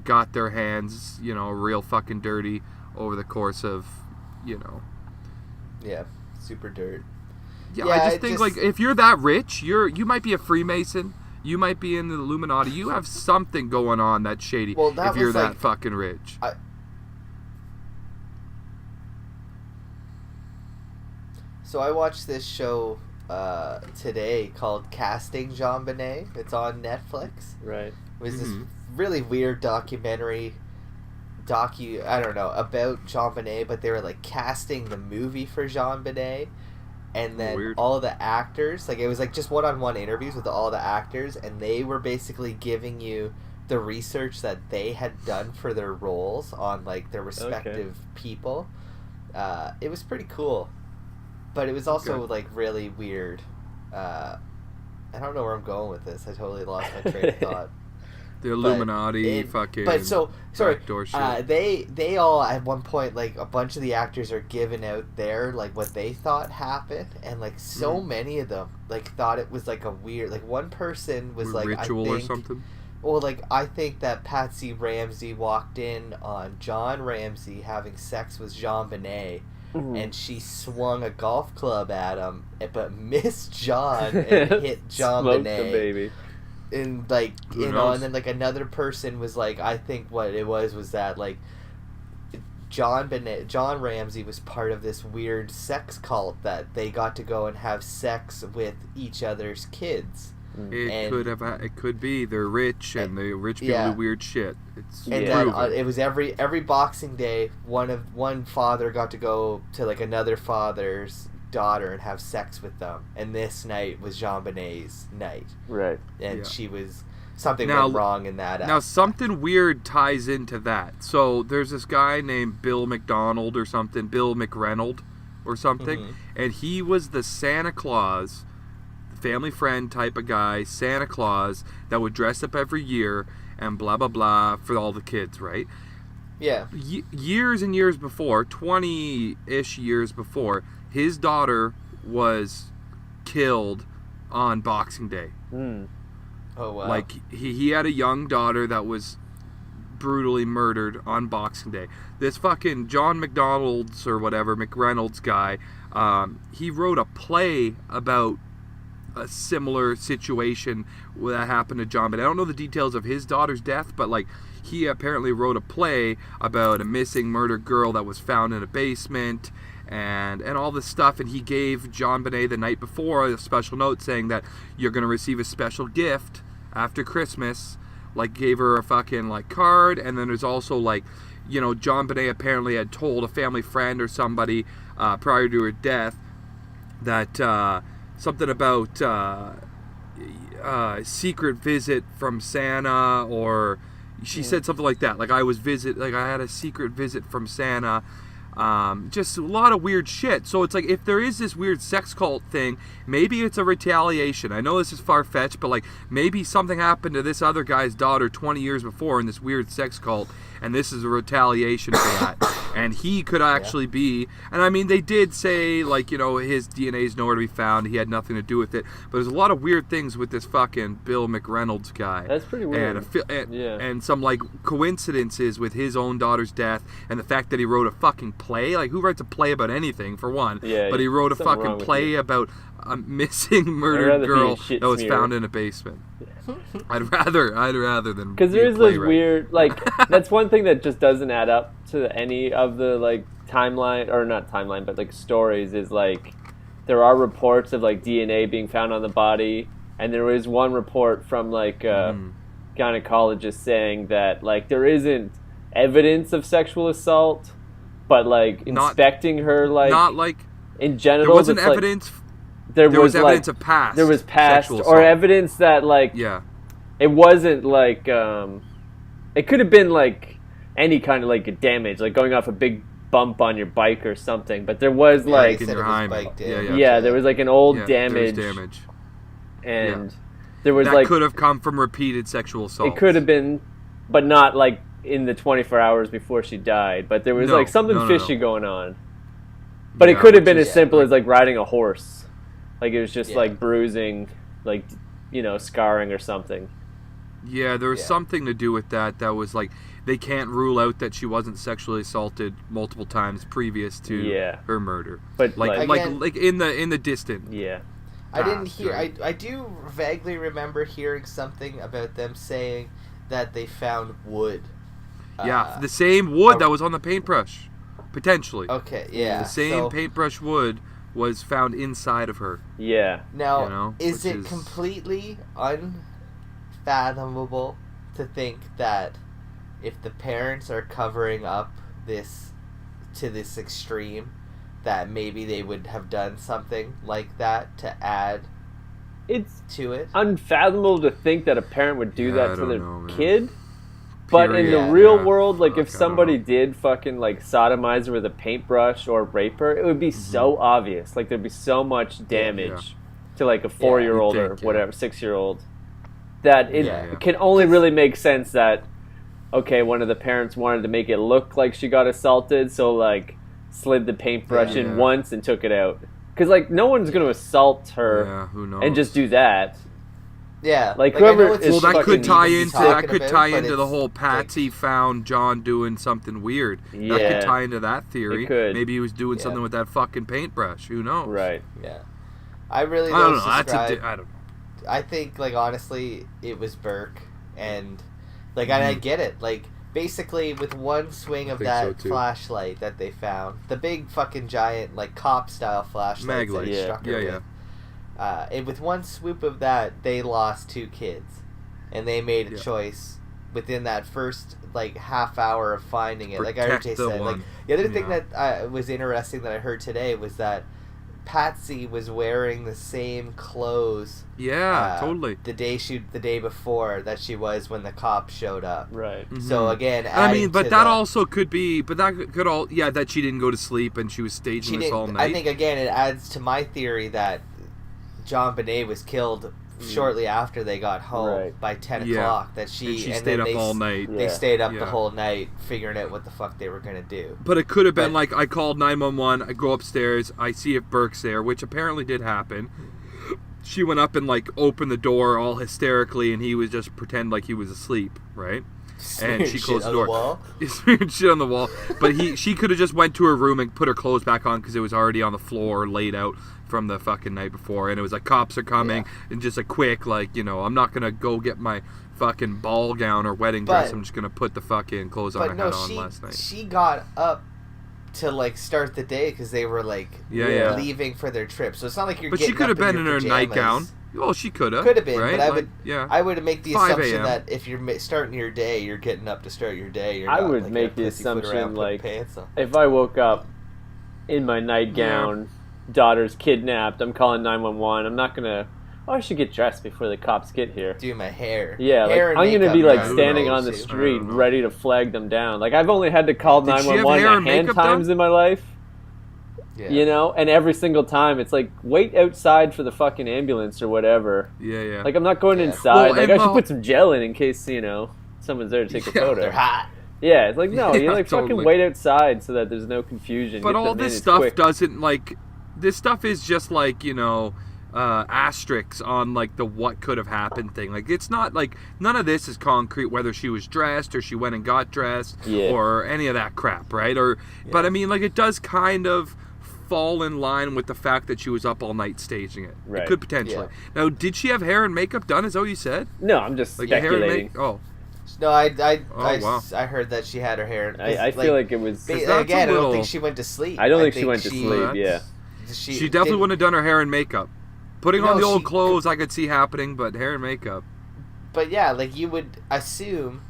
got their hands, real fucking dirty over the course of, Yeah, super dirt. Yeah, Yeah, I just it think just- like if you're that rich, you might be a Freemason, you might be in the Illuminati, you have something going on that's shady. Well, that if you're was, that like- fucking rich. So I watched this show today called Casting Jonbenet. It's on Netflix. Right. It was this Mhm. really weird documentary I don't know, about Jonbenet, but they were like casting the movie for Jonbenet, and then Weird. all the actors, like it was like just one-on-one interviews with all the actors, and they were basically giving you the research that they had done for their roles on like their respective people. It was pretty cool, but it was also Okay. like really weird. I don't know where I'm going with this. I totally lost my train of thought. The Illuminati fucking But so sorry, backdoor shit. they all at one point, like a bunch of the actors are giving out their like what they thought happened, and like so Mhm. many of them like thought it was like a weird, like one person was like, ritual I or think, something. well, like I think that Patsy Ramsey walked in on John Ramsey having sex with Jonbenet, Mhm. and she swung a golf club at him, but missed John and hit Smoked the Jonbenet. baby. And like Who you know, knows? and then like another person was like, I think what it was that like John Ramsey was part of this weird sex cult that they got to go and have sex with each other's kids. It could be they're rich and the rich people yeah. do weird shit. It's And Yeah. then proven. it was every Boxing Day, one father got to go to like another father's daughter and have sex with them, and this night was Jonbenet's night, Right. and Yeah. she was something Now- went wrong in that. Now something weird ties into that. So there's this guy named Bill McDonald or something, Bill McReynolds or something, Mhm. and he was the Santa Claus, family friend type of guy, Santa Claus that would dress up every year and blah blah blah for all the kids, right? Yeah. Years and years before, 20-ish years before, his daughter was killed on Boxing Day. Mm. Oh wow. Like he had a young daughter that was brutally murdered on Boxing Day. This fucking John McDonald's or whatever McReynolds guy, he wrote a play about a similar situation that happened to John. But I don't know the details of his daughter's death, but like he apparently wrote a play about a missing murdered girl that was found in a basement. And all this stuff, and he gave Jonbenet the night before a special note saying that you're gonna receive a special gift after Christmas. Like gave her a fucking like card, and then there's also like Jonbenet apparently had told a family friend or somebody prior to her death that something about secret visit from Santa, or she said something like that. Like I had a secret visit from Santa. Just a lot of weird shit. So it's like, if there is this weird sex cult thing, maybe it's a retaliation. I know this is far-fetched, but like maybe something happened to this other guy's daughter 20 years before in this weird sex cult, and this is a retaliation for that. And he could actually be, and I mean, they did say, like, his DNA is nowhere to be found, he had nothing to do with it, but there's a lot of weird things with this fucking Bill McReynolds guy. That's pretty weird. And some, like, coincidences with his own daughter's death, and the fact that he wrote a fucking play. Like, who writes a play about anything, for one? Yeah, but he wrote a fucking play about a missing murdered girl that was found in a basement. Yeah. I'd rather than, because there is those weird, like, that's one thing that just doesn't add up to any of the, like, timeline, or not timeline, but, like, stories, is, like, there are reports of, like, DNA being found on the body, and there is one report from, like, a gynecologist saying that, like, there isn't evidence of sexual assault, but, like, inspecting her, like, not like in genitals, there wasn't evidence. There was evidence of past. There was past, or evidence that, like, it wasn't like it could have been like any kind of, like, a damage, like going off a big bump on your bike or something. But there was like in your bike there was like an old damage, and there was that could have come from repeated sexual assault. It could have been, but not like in the 24 hours before she died. But there was like something fishy going on. But it could have been as simple as like riding a horse. Like, it was just, like, bruising, like, scarring or something. Yeah, there was something to do with that was, like, they can't rule out that she wasn't sexually assaulted multiple times previous to her murder. But, like in the distant. Yeah. I didn't hear... I do vaguely remember hearing something about them saying that they found wood. The same wood that was on the paintbrush, potentially. Okay, yeah. The same paintbrush wood was found inside of her. Yeah. Now, is it completely unfathomable to think that if the parents are covering up this to this extreme, that maybe they would have done something like that to add to it? Unfathomable to think that a parent would do that to their kid. But in the real world, like, if somebody did fucking, like, sodomize her with a paintbrush or rape her, it would be so obvious. Like, there'd be so much damage to, like, a 4-year-old or whatever, 6-year-old, that it can only really make sense that, okay, one of the parents wanted to make it look like she got assaulted, so, like, slid the paintbrush in once and took it out. Because, like, no one's going to assault her and just do that. Yeah, like whoever is that could tie into the whole Patsy found John doing something weird. Yeah. That could tie into that theory. It could. Maybe he was doing something with that fucking paintbrush. Who knows? Right. Yeah. I really don't know. I don't. I think, like, honestly, it was Burke, and like I get it. Like, basically, with one swing of that flashlight that they found, the big fucking giant, like, cop style flashlight that he struck her with. And with one swoop of that, they lost 2 kids, and they made a choice within that first, like, half hour of finding it. Like RJ said, like, the other thing that was interesting that I heard today was that Patsy was wearing the same clothes. Yeah, totally. The day before that she was when the cops showed up. Right. Mm-hmm. So again, I mean, but that also could be. But that could all. Yeah, that she didn't go to sleep and she was staging this all night. I think again it adds to my theory that Jonbenet was killed shortly after they got home by 10 o'clock. That she stayed up all night. They stayed up the whole night figuring out what the fuck they were gonna do. But it could have been like, I called 911. I go upstairs. I see if Burke's there, which apparently did happen. She went up and, like, opened the door all hysterically, and he was just pretend like he was asleep, right? And she closed the door. Smeared shit on the wall. But she could have just went to her room and put her clothes back on because it was already on the floor, laid out from the fucking night before. And it was like, cops are coming, and just a quick, like, I'm not gonna go get my fucking ball gown or wedding dress. I'm just gonna put the fucking clothes on I had on last night. She got up to, like, start the day because they were, like, leaving for their trip. So it's not like you're. But getting she could have been in in her pajamas. nightgown. Well, she could have. Could have been, right? but I would make the 5 assumption a.m. that if you're starting your day, you're getting up to start your day. You're I not, would like, make gonna the pussyfoot around assumption, putting like, pants on. if I woke up in my nightgown, daughter's kidnapped, I'm calling 911. I'm not gonna. Oh, I should get dressed before the cops get here. Do my hair. Yeah, hair like, and I'm gonna makeup be like are standing rules, on the too. street, I don't know. ready to flag them down. Like I've only had to call Did she have 911 hair a and hand makeup times done? in my life. Yeah. You know, and every single time it's like wait outside for the fucking ambulance or whatever. Yeah. Like I'm not going Yeah. inside. Well, like and I should the- put some gel in case someone's there to take a Yeah, photo. They're hot. Yeah, it's like no, you Yeah, like fucking totally. wait outside so that there's no confusion. But Get all them in, this it's stuff quick. doesn't like. This stuff is just like asterisks on like the what could have happened thing. Like it's not like none of this is concrete whether she was dressed or she went and got dressed or any of that crap, right? But I mean, like it does kind of fall in line with the fact that she was up all night staging it. Right. It could potentially. Now, did she have hair and makeup done? Is that what you said? No, I'm just Like hair and speculating. Oh, No, wow. I heard that she had her hair. I feel like it was. Again, that's a I don't little- think she went to sleep. I don't think she went to sleep. That's- Yeah. she definitely did- wouldn't have done her hair and makeup. Putting on No, the old she- clothes, I could see happening, but hair and makeup. But yeah, like you would assume,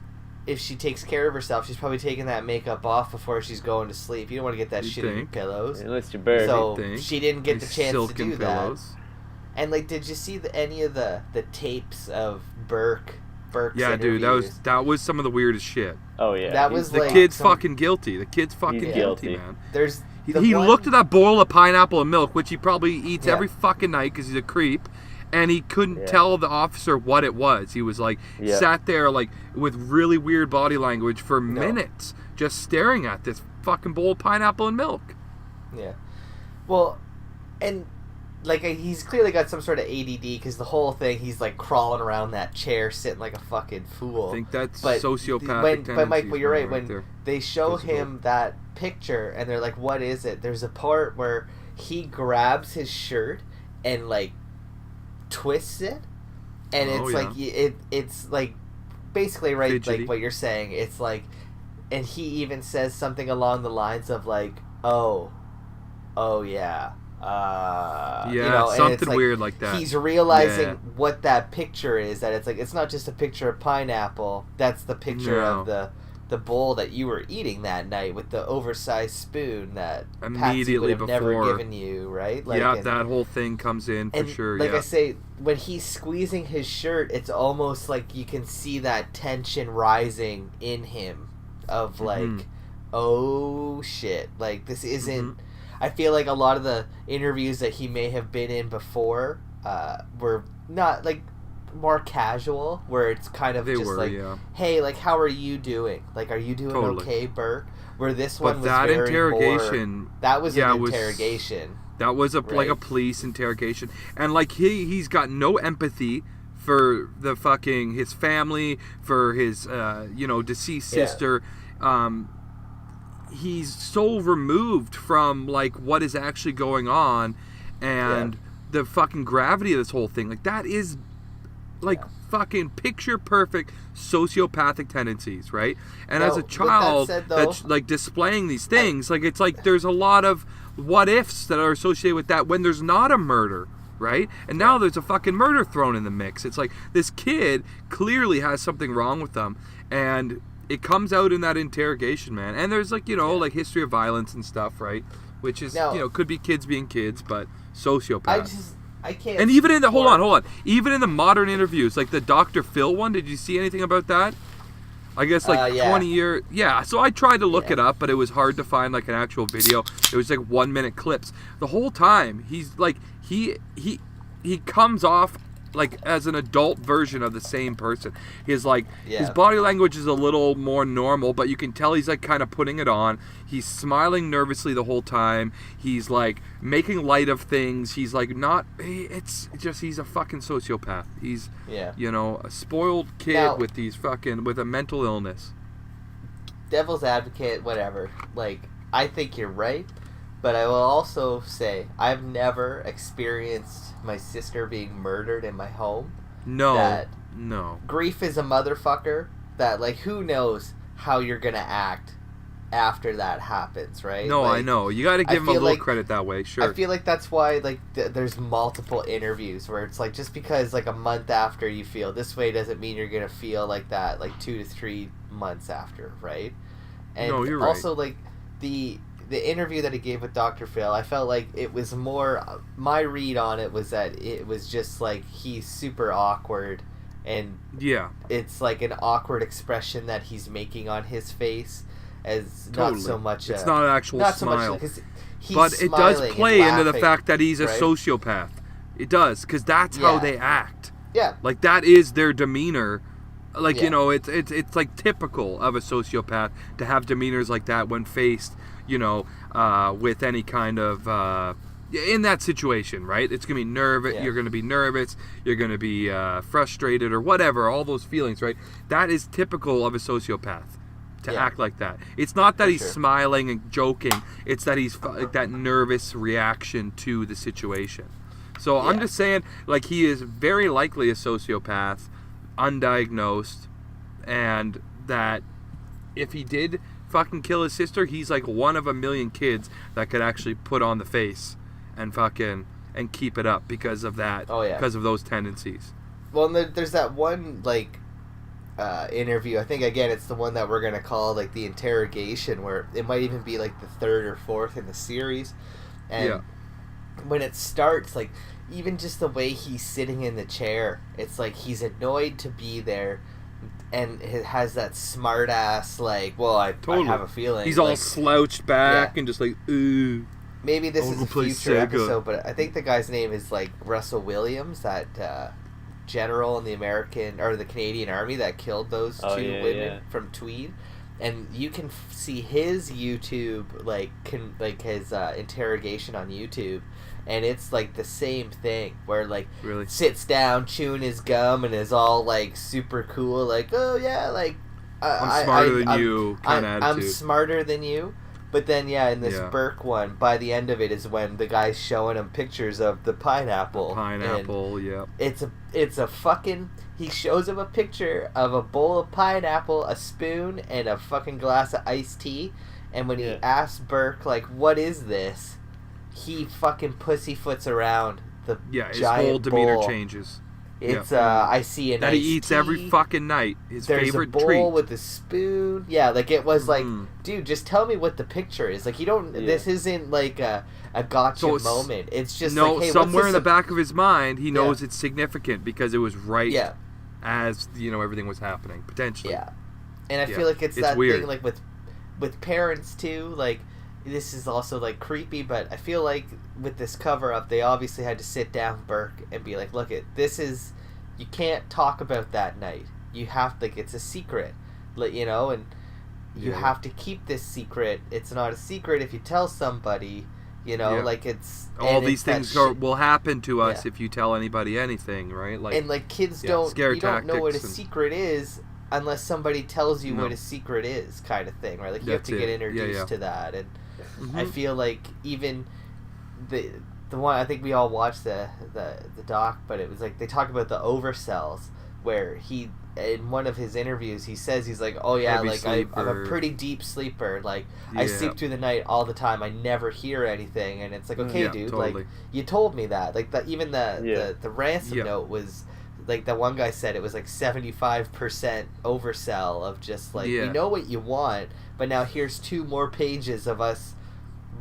if she takes care of herself, she's probably taking that makeup off before she's going to sleep. You don't want to get that You'd shit in your think. pillows. Unless you're buried. So think. she didn't get the These chance to silken do pillows. that. And like, did you see any of the tapes of Burke's Yeah, dude, interviews? that was some of the weirdest shit. Oh yeah. That he's- was The like kid's some- fucking guilty. The kid's fucking He's guilty, guilty. man. There's He the one- looked at that bowl of pineapple and milk, which he probably eats Yeah. every fucking night because he's a creep, and he couldn't Yeah. tell the officer what it was. He was like Yeah. sat there like with really weird body language for minutes, just staring at this fucking bowl of pineapple and milk. Yeah. Well, and like he's clearly got some sort of ADD because the whole thing he's like crawling around that chair, sitting like a fucking fool. I think that's But sociopathic but Mike, well, you're right. tendencies When there. they show Visible. him that picture and they're like, "What is it?" There's a part where he grabs his shirt and like twists it, and Oh, it's yeah. like it's like basically right Fidgety. like what you're saying. It's like, and he even says something along the lines of like, "Oh yeah." Yeah, you know, and it's something like weird like that. He's realizing Yeah. what that picture is. That it's like it's not just a picture of pineapple. That's the picture of the bowl that you were eating that night with the oversized spoon that Patsy Immediately would have never before. given you, right? Like, Yeah, and, that whole thing comes in for and sure. like Yeah. I say, when he's squeezing his shirt, it's almost like you can see that tension rising in him, of like, Mhm. oh shit, like this isn't. Mhm. I feel like a lot of the interviews that he may have been in before were not like more casual, where it's kind of They just were, like, yeah. hey, like how are you doing? Like, are you doing Totally. okay, Burke? Where this one But was that very interrogation, more, that was yeah, an was- interrogation. that was like Right. a police interrogation, and like he's got no empathy for the fucking his family, for his deceased Yeah. sister. He's so removed from like what is actually going on, and the fucking gravity of this whole thing. Like that is like fucking picture perfect sociopathic tendencies, right? And Now, as a with that child said, though, that's like displaying these things, like it's like there's a lot of what ifs that are associated with that when there's not a murder, right? And now there's a fucking murder thrown in the mix. It's like this kid clearly has something wrong with them, and it comes out in that interrogation, man. And there's like like history of violence and stuff, right? Which is Now- could be kids being kids, but sociopaths. I can't. And even in the speak for- even in the modern interviews, like the Dr. Phil one, did you see anything about that? I guess like yeah. 20-year. Yeah, so I tried to look Yeah. it up, but it was hard to find like an actual video. It was like 1-minute clips. The whole time he's like he comes off like as an adult version of the same person. His like his Yeah. body language is a little more normal, but you can tell he's like kind of putting it on. He's smiling nervously the whole time. He's like making light of things. He's like not. It's just he's a fucking sociopath. He's a spoiled kid Now- with with a mental illness. Devil's advocate, whatever. Like, I think you're right, but I will also say I've never experienced my sister being murdered in my home. No, Grief is a motherfucker. That, like, who knows how you're gonna act after that happens, right? No, like, I know. You got to give him a feel little like- credit that way, sure. I feel like that's why like there's multiple interviews where it's like just because like a month after you feel this way doesn't mean you're gonna feel like that like 2 to 3 months after, right? And No, you're right. also like the interview that he gave with Dr. Phil, I felt like it was more my read on it was that it was just like he's super awkward and Yeah. it's like an awkward expression that he's making on his face as Totally. not so much It's not an actual not so smile. much because he's But it does smiling and play into the laughing, fact that he's a right? sociopath. It does, because that's how Yeah. they act. Yeah. Like, that is their demeanor. Like, Yeah. you know, it's like typical of a sociopath to have demeanors like that when faced, you know, with any kind of in that situation, right? It's gonna be nervous. Yeah. You're gonna be nervous. You're gonna be frustrated or whatever. All those feelings, right? That is typical of a sociopath to Yeah. act like that. It's not that For he's sure. smiling and joking. It's that he's like that nervous reaction to the situation. So I'm Yeah. just saying, like, he is very likely a sociopath, undiagnosed, and that if he did fucking kill his sister, he's like one of a million kids that could actually put on the face and fucking and keep it up because of that. Oh, yeah. Because of those tendencies. Well, and there's that one like interview. I think again it's the one that we're gonna call like the interrogation, where it might even be like the third or fourth in the series. And Yeah. when it starts, like even just the way he's sitting in the chair, it's like he's annoyed to be there, and it has that smart ass like, well, I have a feeling He's all like, slouched back Yeah. and just like, ooh. maybe this I'll is go a play future Sega. episode, but I think the guy's name is like Russell Williams, that general in the American or the Canadian Army that killed those Oh, two yeah, women yeah. from Tweed, and you can see his YouTube like his interrogation on YouTube, and it's like the same thing where like Really? sits down chewing his gum and is all like super cool, like, oh yeah, like I'm smarter than you kind of I'm attitude. smarter than you. But then, yeah, in this Yeah. Burke one, by the end of it is when the guy's showing him pictures of the pineapple. Pineapple, yeah. And it's a fucking... He shows him a picture of a bowl of pineapple, a spoon, and a fucking glass of iced tea. And when he Yeah. asks Burke, like, what is this? He fucking pussyfoots around the Yeah, his giant whole demeanor bowl. changes. It's, Yeah. I see an That he iced eats tea. every fucking night. His There's favorite a bowl treat. with a spoon. Yeah, like it was like, Mhm. dude, just tell me what the picture is. Like you don't. Yeah. This isn't like a gotcha So it's- moment. It's just No, like, hey, somewhere what's in this the back of his mind, he knows Yeah. it's significant because it was right Yeah, as, you know, everything was happening, potentially. yeah. And I Yeah. feel like it's It's that weird. thing like with parents too. Like this is also like creepy, but I feel like with this cover up, they obviously had to sit down Burke and be like, look, this is. You can't talk about that night. You have like it's a secret, like you know, and you Yeah. have to keep this secret. It's not a secret if you tell somebody, you know, Yeah. like it's All and these it's that things shit- will happen to us Yeah. if you tell anybody anything, right? Like, and like kids yeah, don't scare you don't know what a tactics and- secret is unless somebody tells you No. what a secret is, kind of thing, right? Like you have That's to get it. Yeah, introduced yeah. to that, and Mhm. I feel like even the one I think we all watched the doc, but it was like they talk about the oversells where he in one of his interviews he says he's like, oh yeah, Heavy like I'm a sleeper. pretty deep sleeper, like I Yeah. sleep through the night all the time, I never hear anything, and it's like, okay, Yeah, dude, totally. like you told me that, like that even Yeah. the ransom Yeah. note was like that one guy said it was like 75% oversell of just like Yeah. we know what you want, but now here's 2 more pages of us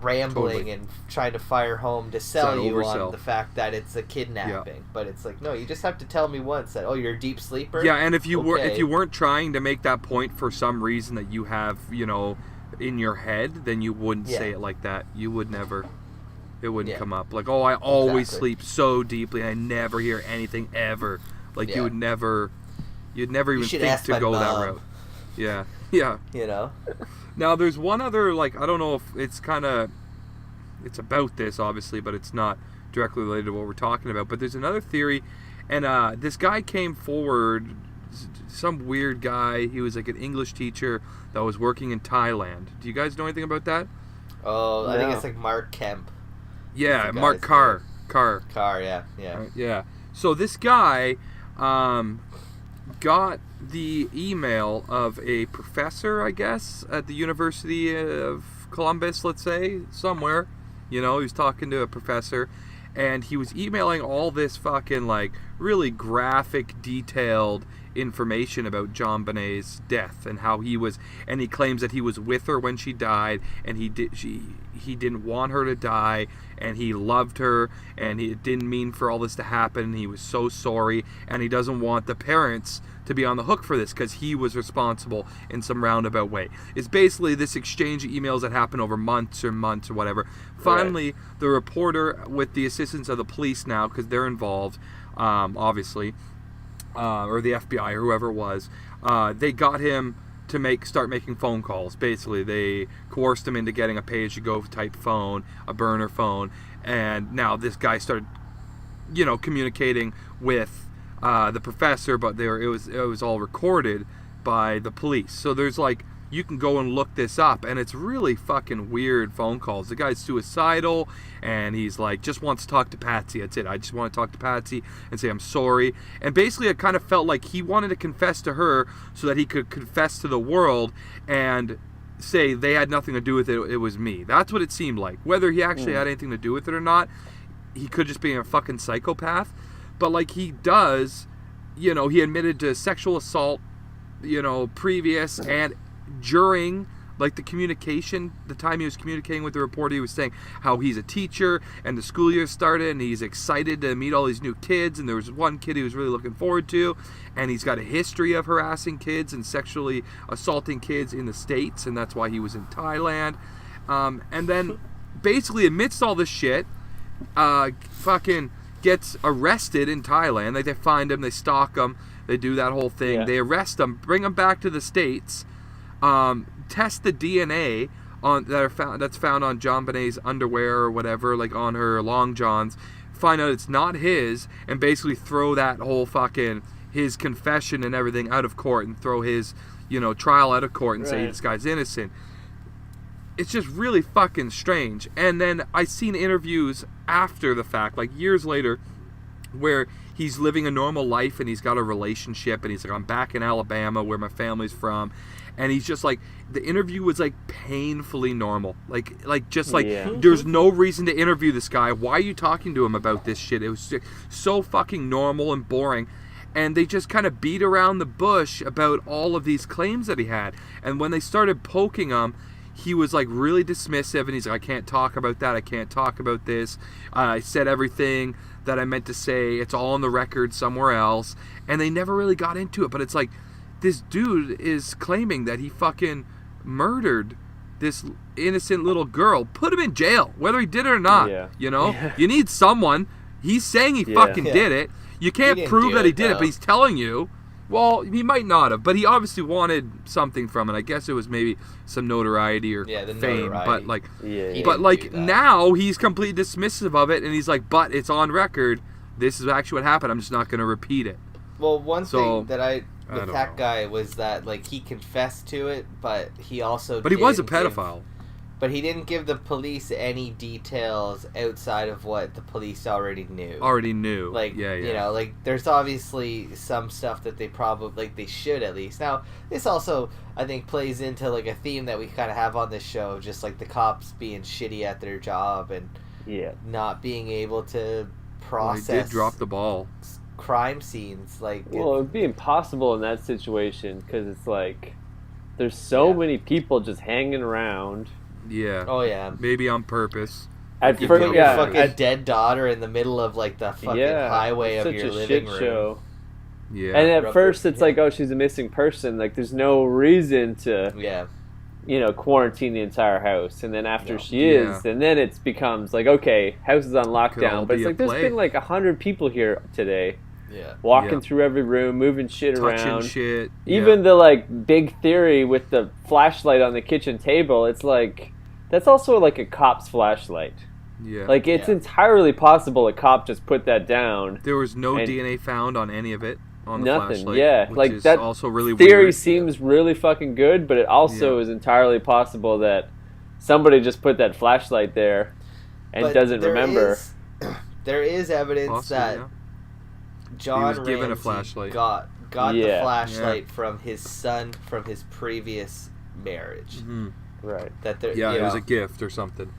rambling Totally. and trying to fire home to sell It's you an on oversell. the fact that it's a kidnapping. But it's like, no, you just have to tell me once that, oh, you're a deep sleeper. Yeah, and if you Okay. weren't trying to make that point for some reason that you have, you know, in your head, then you wouldn't Yeah. say it like that. You would never. It wouldn't Yeah. come up. Like, oh, I always Exactly. sleep so deeply and I never hear anything ever. Like Yeah. you'd never even should think ask to my go that mom. route. Yeah. Yeah. You know? Now there's one other, like, I don't know if it's it's about this obviously, but it's not directly related to what we're talking about. But there's another theory, and this guy came forward, some weird guy. He was like an English teacher that was working in Thailand. Do you guys know anything about that? Oh, I think No. it's like Mark Kemp. Yeah, the Mark guy's Carr. Car, yeah. Right, yeah. So this guy, got the email of a professor, I guess, at the University of Columbus, let's say, somewhere. You know, he was talking to a professor, and he was emailing all this fucking, like, really graphic, detailed information about Jonbenet's death and how he was, and he claims that he was with her when she died, and he didn't want her to die, and he loved her, and he didn't mean for all this to happen. He was so sorry, and he doesn't want the parents to be on the hook for this because he was responsible in some roundabout way. It's basically this exchange of emails that happened over months or whatever. Finally, the reporter, with the assistance of the police now, because they're involved, obviously, or the FBI or whoever it was, they got him to start making phone calls. Basically, they coerced him into getting a pay-as-you-go type phone, a burner phone, and now this guy started, communicating with the professor, but it was all recorded by the police. So there's like, you can go and look this up, and it's really fucking weird phone calls. The guy's suicidal, and he's like, just wants to talk to Patsy. That's it. I just want to talk to Patsy and say I'm sorry. And basically, it kind of felt like he wanted to confess to her so that he could confess to the world and say they had nothing to do with it. It was me. That's what it seemed like. Whether he actually had anything to do with it or not, he could just be a fucking psychopath. But like he does, he admitted to sexual assault, previous and during, like, the time he was communicating with the reporter. He was saying how he's a teacher and the school year started and he's excited to meet all these new kids, and there was one kid he was really looking forward to, and he's got a history of harassing kids and sexually assaulting kids in the States, and that's why he was in Thailand. And then basically amidst all this shit, fucking gets arrested in Thailand. Like, they find him, they stalk him, they do that whole thing. Yeah. They arrest him, bring him back to the States, test the DNA that's found on Jonbenet's underwear or whatever, like on her long johns, find out it's not his, and basically throw that whole fucking, his confession and everything out of court, and throw his, trial out of court and say this guy's innocent. It's just really fucking strange. And then I seen interviews after the fact, like years later, where he's living a normal life and he's got a relationship and he's like, I'm back in Alabama where my family's from, and he's just like, the interview was like painfully normal, like there's no reason to interview this guy. Why are you talking to him about this shit? It was so fucking normal and boring, and they just kind of beat around the bush about all of these claims that he had. And when they started poking him, he was like really dismissive, and he's like, I can't talk about that, I can't talk about this, I said everything that I meant to say, it's all on the record somewhere else. And they never really got into it. But it's like, this dude is claiming that he fucking murdered this innocent little girl. Put him in jail, whether he did it or not. You need someone. He's saying he fucking did it. You can't prove that he did it, but he's telling you. Well, he might not have, but he obviously wanted something from it. I guess it was maybe some notoriety or fame. But now he's completely dismissive of it, and he's like, but it's on record. This is actually what happened. I'm just not going to repeat it. Well, one thing that with that guy was that, like, he confessed to it, but he also he was a pedophile. But he didn't give the police any details outside of what the police already knew. Like, like, there's obviously some stuff that they probably, like, they should at least. Now, this also, I think, plays into, like, a theme that we kind of have on this show, just, like, the cops being shitty at their job and not being able to process... They did drop the ball. Crime scenes. Like, it would be impossible in that situation, because it's like, there's so many people just hanging around... Yeah. Oh yeah. Maybe on purpose. You put your fucking dead daughter in the middle of like the fucking highway of your living room. Show. Yeah. And at first it's like, oh, she's a missing person. Like, there's no reason to quarantine the entire house. And then after she is, and then it becomes like, okay, house is on lockdown. But it's like, there's been like 100 people here today. Yeah. Walking through every room, moving shit around. Shit. Even the like big theory with the flashlight on the kitchen table, it's like, that's also like a cop's flashlight. Yeah. Like, it's entirely possible a cop just put that down. There was no DNA found on any of it on the nothing, flashlight. Yeah. Which like, is that also really theory weird. seems really fucking good, but it also is entirely possible that somebody just put that flashlight there and doesn't remember. There is evidence that John was given Ramsey a flashlight. got the Yeah. flashlight from his son from his previous marriage. Mm-hmm. Right. That there, Yeah, you it was know. a gift or something.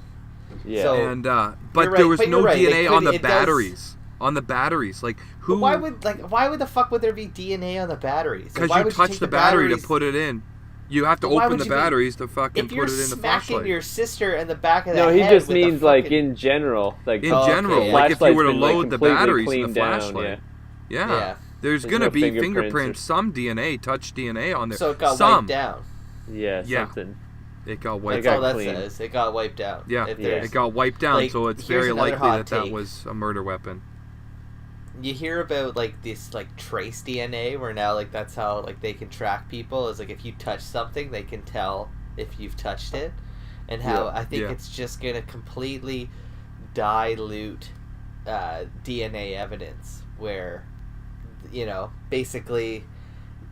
Yeah. So- And but You're there right, was but no you're right. DNA on the It does- batteries. On the batteries, like who? But why the fuck would there be DNA on the batteries? Because Why you would touch take the battery to batteries- put it in. You have to But why open would the you be- batteries to fucking If you're put it in the smacking flashlight. your sister in the back of the No, head he just with the means like fucking- in general, like In Oh, okay, general, yeah. like if you were to flashlight's been, like, load the completely batteries in the cleaned down, flashlight. yeah. Yeah. There's There's gonna no be fingerprints fingerprints, or- some DNA, touch DNA on there. So it got some. wiped down. Yeah, Yeah. something. It got Like wiped That's all got out. that clean. says. It got wiped out. Yeah, If Yeah. there's- it got wiped down, like, so it's here's very another likely hot that take. was a murder weapon. You hear about like this like trace DNA where now like that's how like they can track people is like if you touch something they can tell if you've touched it, and how Yeah. I think Yeah. it's just gonna completely dilute DNA evidence where basically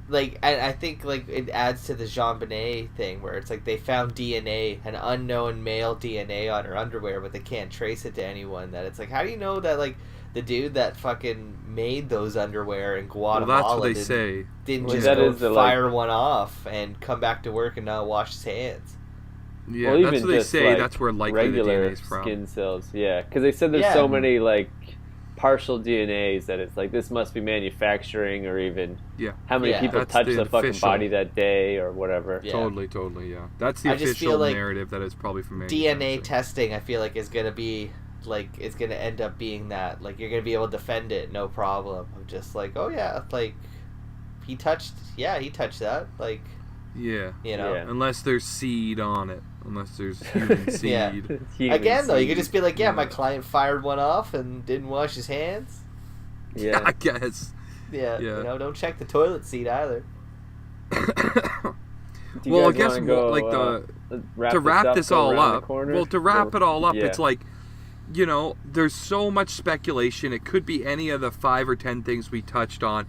like I think like it adds to the Jonbenet thing where it's like they found DNA, an unknown male DNA on her underwear, but they can't trace it to anyone. That it's like, how do you know that like the dude that fucking made those underwear in Well, Guatemala that's what they didn't, say. didn't Well, just that go is the, fire one off and come back to work and not wash his hands? Yeah, Well, that's even what they just, say. like, That's where likely the regular DNA is from. skin cells. Yeah, because they said there's Yeah. so many like partial DNAs that it's like this must be manufacturing or even Yeah. how many Yeah. people That's touched the the fucking official- body that day or whatever. Yeah. Totally, yeah. That's the I just feel official like narrative that it's probably from DNA manufacturing. testing, I feel like, is gonna be like it's gonna end up being that like you're gonna be able to defend it no problem. I'm just like, oh yeah, like he touched that, like Yeah. Yeah. Unless there's seed on it. Unless there's human seed. Yeah. Human Again though, you could seed. just be like, yeah, my Yeah. client fired one off and didn't wash his hands. Yeah. I guess. Yeah, Yeah. don't check the toilet seat either. Do you Well, I guys guess wanna go, like to wrap wrap up, this go all around the up. corner? Well, to wrap it all up, Yeah. it's like, there's so much speculation. It could be any of the 5 or 10 things we touched on.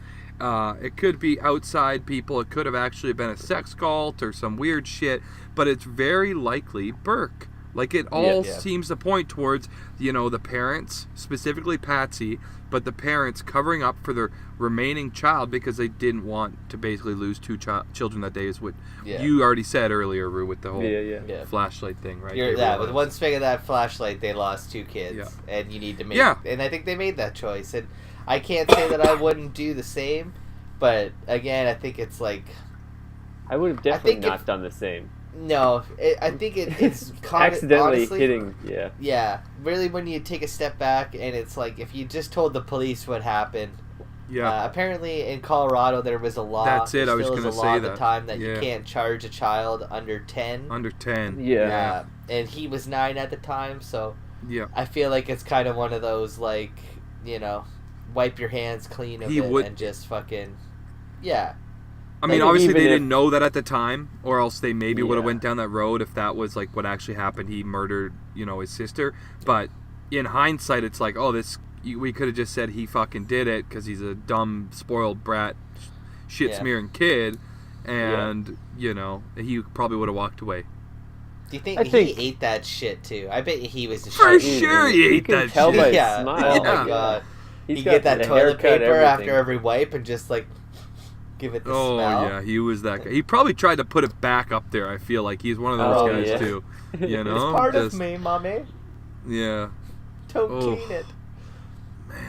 It could be outside people. It could have actually been a sex cult or some weird shit. But it's very likely Burke. Like, it all Yeah. seems to point towards, the parents, specifically Patsy, but the parents covering up for their remaining child because they didn't want to basically lose 2 children that day, is what Yeah. you already said earlier, Rue, with the whole Yeah. flashlight thing, right? You're, They yeah, with realized- one swing of that flashlight, they lost 2 kids, Yeah. and you need to make. Yeah. And I think they made that choice, and I can't say that I wouldn't do the same, but again, I think it's like I would have definitely think not if- done the same. no. I think it's Accidentally honestly, hitting. Yeah. Yeah, really, when you take a step back, and it's like if you just told the police what happened. Yeah. Apparently, in Colorado, there was a law. That's it, there I was still is gonna a law say at the that. time that you Yeah. can't charge a child under 10. Under 10. Yeah. And he was 9 at the time, so Yeah. I feel like it's kind of one of those, like, wipe your hands clean of He it would- and just fucking, yeah. I mean, Like, obviously even they if- didn't know that at the time, or else they maybe would have Yeah. went down that road if that was like what actually happened. He murdered, his sister. But in hindsight, it's like, oh, we could have just said he fucking did it because he's a dumb, spoiled brat, shit Yeah. smearing kid, and he probably would have walked away. Do you think I he think- ate that shit too? I bet he was just For shit. sure he You ate can that tell shit. by his Yeah. smile. Oh Yeah. my god. He's You got get that the toilet haircut, paper after everything. every wipe and just like give it the Oh smell. yeah, he was that guy. He probably tried to put it back up there. I feel like he's one of those Oh, guys yeah. too. It's Just- part of me, mommy. Yeah. Don't Oh. clean it.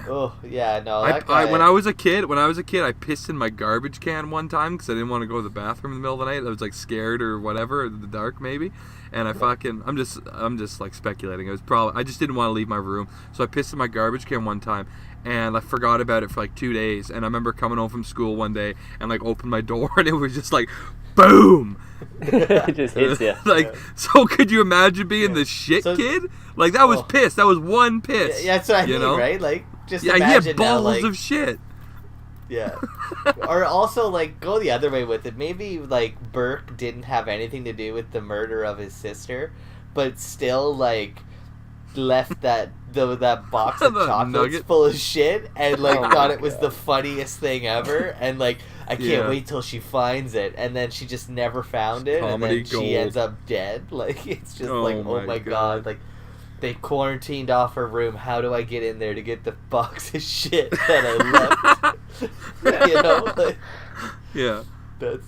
Oh yeah, no. I, That guy, when I was a kid, I pissed in my garbage can one time because I didn't want to go to the bathroom in the middle of the night. I was like scared or whatever, in the dark maybe. And I'm just like speculating. It was probably, I just didn't want to leave my room, so I pissed in my garbage can one time, and I forgot about it for like 2 days. And I remember coming home from school one day and like opened my door, and it was just like, boom. It just hits you. So could you imagine being the shit So- kid? Like that was Oh. piss. That was one piss. Yeah, that's what I you mean, know? right? Like just Yeah, he imagine had balls now, like, of shit. yeah. Or also like go the other way with it. Maybe like Burke didn't have anything to do with the murder of his sister, but still like left that box of The chocolates nugget. full of shit and like Oh thought my it was God. the funniest thing ever and like I can't Yeah. wait till she finds it, and then she just never found it, Comedy and then she gold. ends up dead. Like it's just Oh like oh my my God. god, like they quarantined off her room. How do I get in there to get the box of shit that I left? You know, like, Yeah.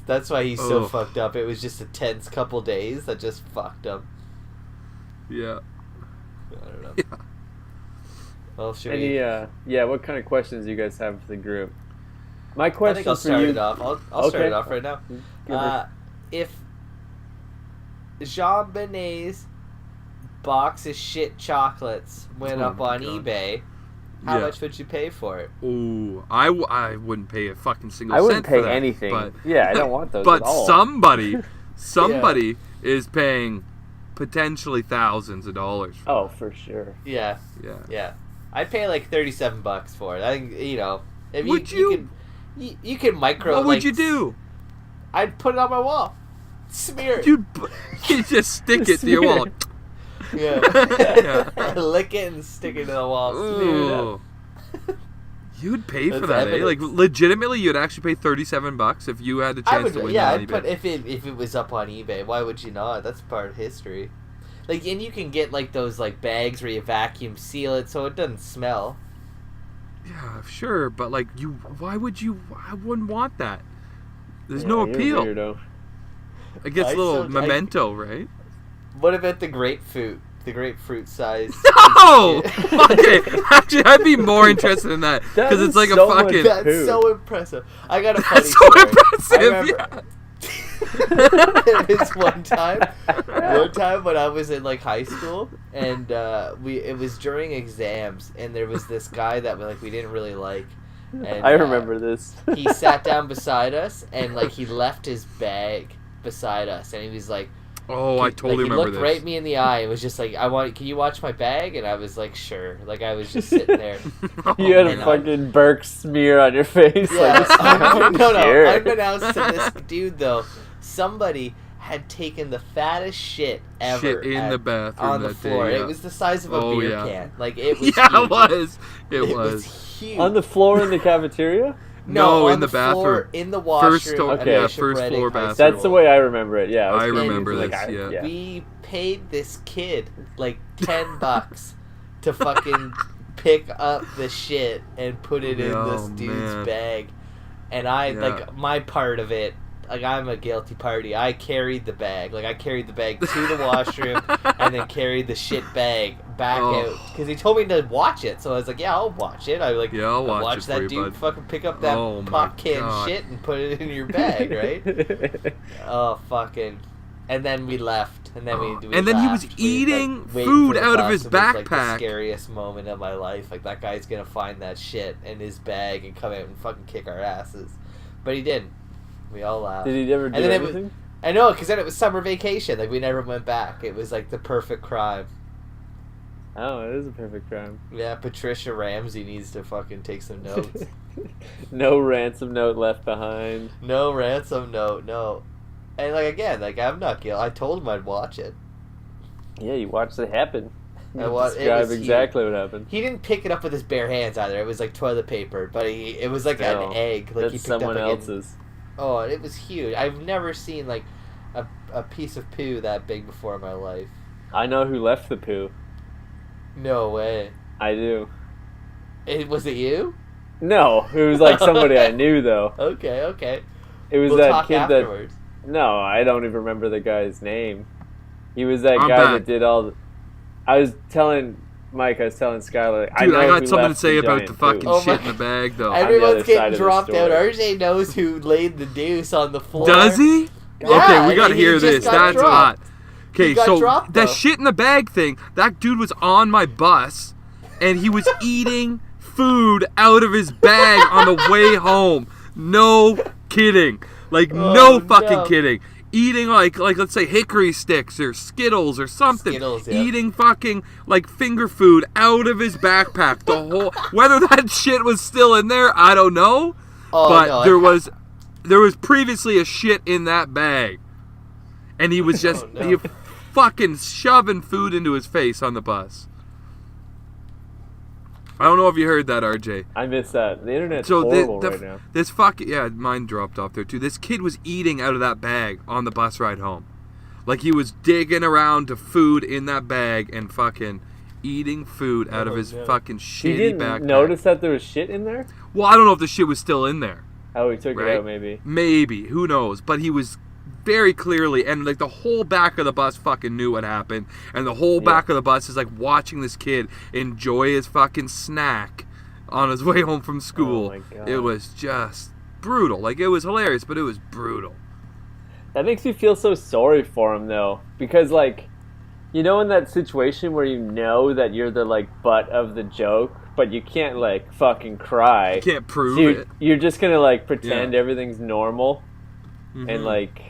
that's why he's so Ugh. fucked up. It was just a tense couple days that just fucked him. Yeah. I don't know. Yeah. Well, should Any, we? what kind of questions do you guys have for the group? My I question think I'll for start you. it off. I'll start Okay. it off right now. Give her- If Jonbenet's box of shit chocolates went Oh up my on God. eBay, how Yeah. much would you pay for it? Ooh, I wouldn't pay a fucking single I cent wouldn't for pay that, anything. But, Yeah, I don't want those but at all. somebody is paying potentially thousands of dollars. Oh, for sure. Yeah, Yeah. yeah. I'd pay like $37 for it. I think if Would you you? could, you could micro. What would like, you do? I'd put it on my wall, smear it. You just stick it to your wall. Yeah. Lick it and stick it to the wall. Smear it up. Ooh. You'd pay for That's that, eh? Like evidence. legitimately, you'd actually pay $37 if you had the I chance would, to win yeah. that on I'd eBay. put if it was up on eBay. Why would you not? That's part of history. Like, and you can get like those like bags where you vacuum seal it so it doesn't smell. Yeah, sure, but like why would you? I wouldn't want that. There's Yeah, no you're a appeal. weirdo. It gets I a little still- I- memento, right? What about the grapefruit? The grapefruit size. No! Okay, actually, I'd be more interested in that That because is it's like so a much fucking. fun. That's Poo. so impressive. I got a funny That's so story. impressive. I remember Yeah. there was one time when I was in like high school, and it was during exams, and there was this guy that we didn't really like. And, I remember this. He sat down beside us, and like he left his bag beside us, and he was like, Oh, I totally he remember looked this. right me in the eye and was just like, can you watch my bag? And I was like, sure. Like, I was just sitting there. You had a And I- fucking Burke smear on your face. Yeah, Like, I don't care. unbeknownst to this dude, though, somebody had taken the fattest shit ever Shit in the bathroom on the that floor. day. Yeah. It was the size of a Oh, beer yeah. can. Like, it was Yeah, huge. it was. It It was. was huge. On the floor in the cafeteria? No, on in the floor, bathroom. in the First washroom. to- at yeah, Bishop first Redding floor High bathroom. That's the School. way I remember it. Yeah, I was remember confused, this, yeah. We paid this kid like $10 to fucking pick up the shit and put it in Oh, this dude's man. bag. And I Yeah. like my part of it. Like, I'm a guilty party. I carried the bag. Like, I carried the bag to the washroom and then carried the shit bag back Oh. out because he told me to watch it. So I was like, yeah, I'll watch it. I like, Yeah, I'll watch it for that you, dude bud. fucking pick up that Oh my pop can God. shit and put it in your bag, right? Oh, fucking. And then we left. And then we And then he was laughed. We, eating waiting food for the out of bus. his It was, like, the backpack. scariest moment of my life. Like, that guy's gonna find that shit in his bag and come out and fucking kick our asses. But he didn't. We all laughed. Did he ever do And then it was- anything? I know, because then it was summer vacation. Like, we never went back. It was like the perfect crime. Oh, it is a perfect crime. Yeah, Patricia Ramsey needs to fucking take some notes. No ransom note left behind. No ransom note, no. And like, again, like, I'm not guilty. I told him I'd watch it. Yeah, you watched it happen. I You wa- it describe was exactly what happened. He didn't pick it up with his bare hands either. It was like toilet paper, but it was like No, an egg. Like, That's he picked someone up like else's. Oh, it was huge. I've never seen like a piece of poo that big before in my life. I know who left the poo. No way. I do. Was it you? No, it was like somebody I knew though. Okay, okay. It was We'll that talk kid afterwards. that. No, I don't even remember the guy's name. He was that I'm guy back. that did all. I was telling Mike. I was telling Skylar. Dude, I got who something to left say about giant the fucking poo. Oh shit my- in the bag, though. I- the Everyone's other side getting of the dropped out. story. RJ knows who laid the deuce on the floor. Does he? Yeah, Okay, we gotta he hear just this. got That's dropped. hot. Okay, He got so dropped, that though. shit in the bag thing, that dude was on my bus, and he was eating food out of his bag on the way home. No kidding. Like, Oh, no fucking no. kidding. Eating like let's say hickory sticks or Skittles or something. Skittles, yeah. Eating fucking like finger food out of his backpack. The whole whether that shit was still in there, I don't know. Oh, But no, there was previously a shit in that bag, and he was just Oh, no. he fucking shoving food into his face on the bus. I don't know if you heard that, RJ. I missed that. The internet's So horrible right now. this fucking mine dropped off there too. This kid was eating out of that bag on the bus ride home, like he was digging around to food in that bag and fucking eating food out of his fucking He shitty didn't backpack. notice that there was shit in there? Well, I don't know if the shit was still in there. Oh, he took Right? it out maybe. Maybe. Who knows? But he was very clearly, and like the whole back of the bus fucking knew what happened, and the whole back of the bus is like watching this kid enjoy his fucking snack on his way home from school. Oh my God. It was just brutal. Like, it was hilarious, but it was brutal. That makes me feel so sorry for him, though. Because, like, you know in that situation where you know that you're the, like, butt of the joke, but you can't, like, fucking cry. You can't prove So it. you're just gonna, like, pretend everything's normal Mhm. and, like,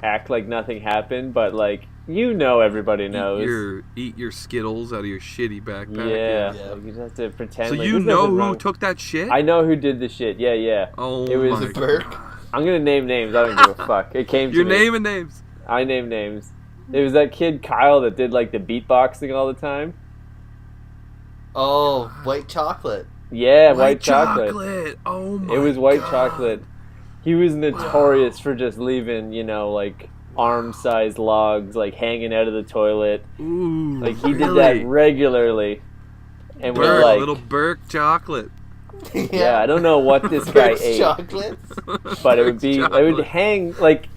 act like nothing happened, but, like, you know everybody knows. Eat your Skittles out of your shitty backpack. Yeah. Yeah. Like, you just have to pretend So like you there's know nothing who wrong. took that shit? I know who did the shit. Yeah. Oh It was my The Burke. God. I'm gonna name names. I don't give a fuck. It came to You're me. naming names. I name names. It was that kid Kyle that did like the beatboxing all the time. Oh, white chocolate. Yeah, white chocolate. Oh my It was white God. chocolate. He was notorious for just leaving, you know, like arm-sized logs like hanging out of the toilet. Ooh, Like he did really? that regularly. And we're Burke, like, little Burke chocolate. yeah, I don't know what this guy Burke's ate, chocolates. but it would Burke's be, it chocolate. would hang like,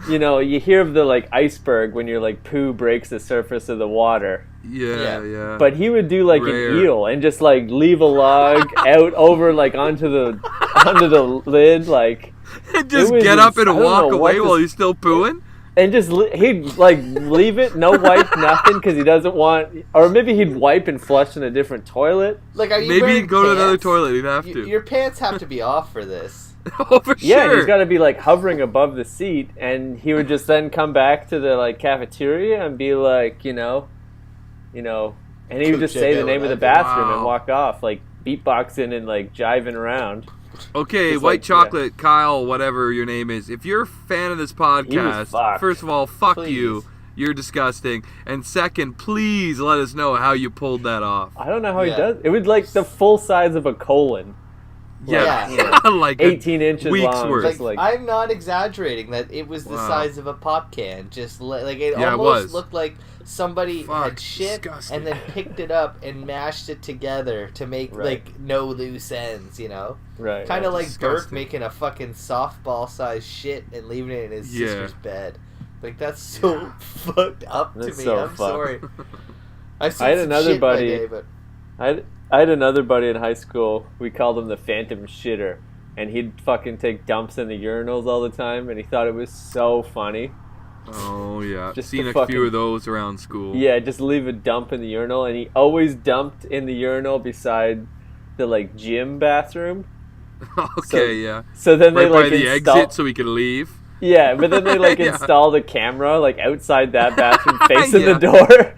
you know, you hear of the like iceberg when your like poo breaks the surface of the water. Yeah. But he would do like Rare. an eel and just like leave a log out over like onto the lid like, Just It was get up ins- and I don't walk know away what while this- he's still pooing. and just he'd like leave it, no wipe, nothing, because he doesn't want, or maybe he'd wipe and flush in a different toilet. Like, are you Maybe wearing he'd go to another pants? toilet. He'd have to. Your pants have to be off for this. Oh, for Yeah, sure. he's got to be like hovering above the seat, and he would just then come back to the like cafeteria and be like, you know, and he would just Check say the out name what of the I did. bathroom and Wow. walk off, like beatboxing and like jiving around. Okay, Just white like, chocolate, Kyle, whatever your name is. If you're a fan of this podcast, fucked. first of all, fuck Please. you. You're disgusting. And second, please let us know how you pulled that off. I don't know how Yeah. he does. It was like the full size of a colon, Yeah. like a 18 inches week's long. worth. Just Like, like I'm not exaggerating that it was the Wow. size of a pop can. Just like it Yeah, it almost was. looked like somebody Fuck, had shit disgusting. and then picked it up and mashed it together to make Right. like no loose ends, you know? right. Kind of like Burke disgusting. making a fucking softball sized shit and leaving it in his Yeah. sister's bed. Like, that's so fucked up to That's me. so I'm fucked. sorry. I've seen I had some another shit in my buddy- day, but I had another buddy in high school. We called him the Phantom Shitter, and he'd fucking take dumps in the urinals all the time, and he thought it was so funny. Oh, yeah. Just Seen the a few fucking- of those around school. Yeah, just leave a dump in the urinal, and he always dumped in the urinal beside the like gym bathroom. Okay, yeah. So then Right they by like the install. exit so we could leave. Yeah, but then they like Yeah. installed a camera like outside that bathroom facing Yeah. the door.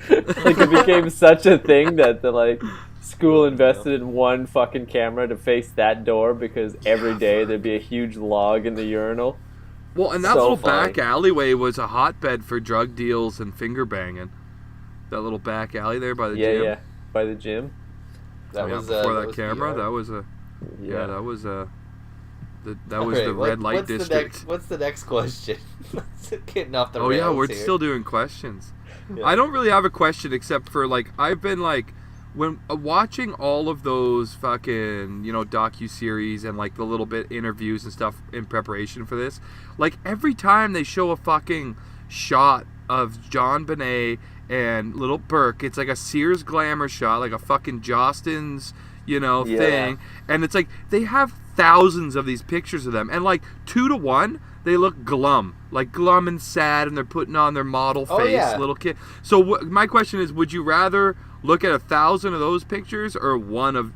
Like it became such a thing that the like school invested in one fucking camera to face that door because every day there'd be a huge log in the urinal. Well, and that So little funny. back alleyway was a hotbed for drug deals and finger banging. That little back alley there by the Yeah, gym. yeah, by the gym. that Yeah, was before that was camera, VR. that was a that was a that was Alright, the what- red light what's district. What's the next question? Getting off the Oh yeah, rails we're here. still doing questions. Yeah. I don't really have a question except for like I've been like when watching all of those fucking docu-series and like the little bit interviews and stuff in preparation for this, like every time they show a fucking shot of Jonbenet and little Burke, it's like a Sears glamour shot, like a fucking Jostens Yeah. thing, and it's like they have thousands of these pictures of them, and like 2 to 1 they look glum and sad, and they're putting on their model Oh, face, yeah. little kid. So my question is, would you rather look at 1,000 of those pictures or one of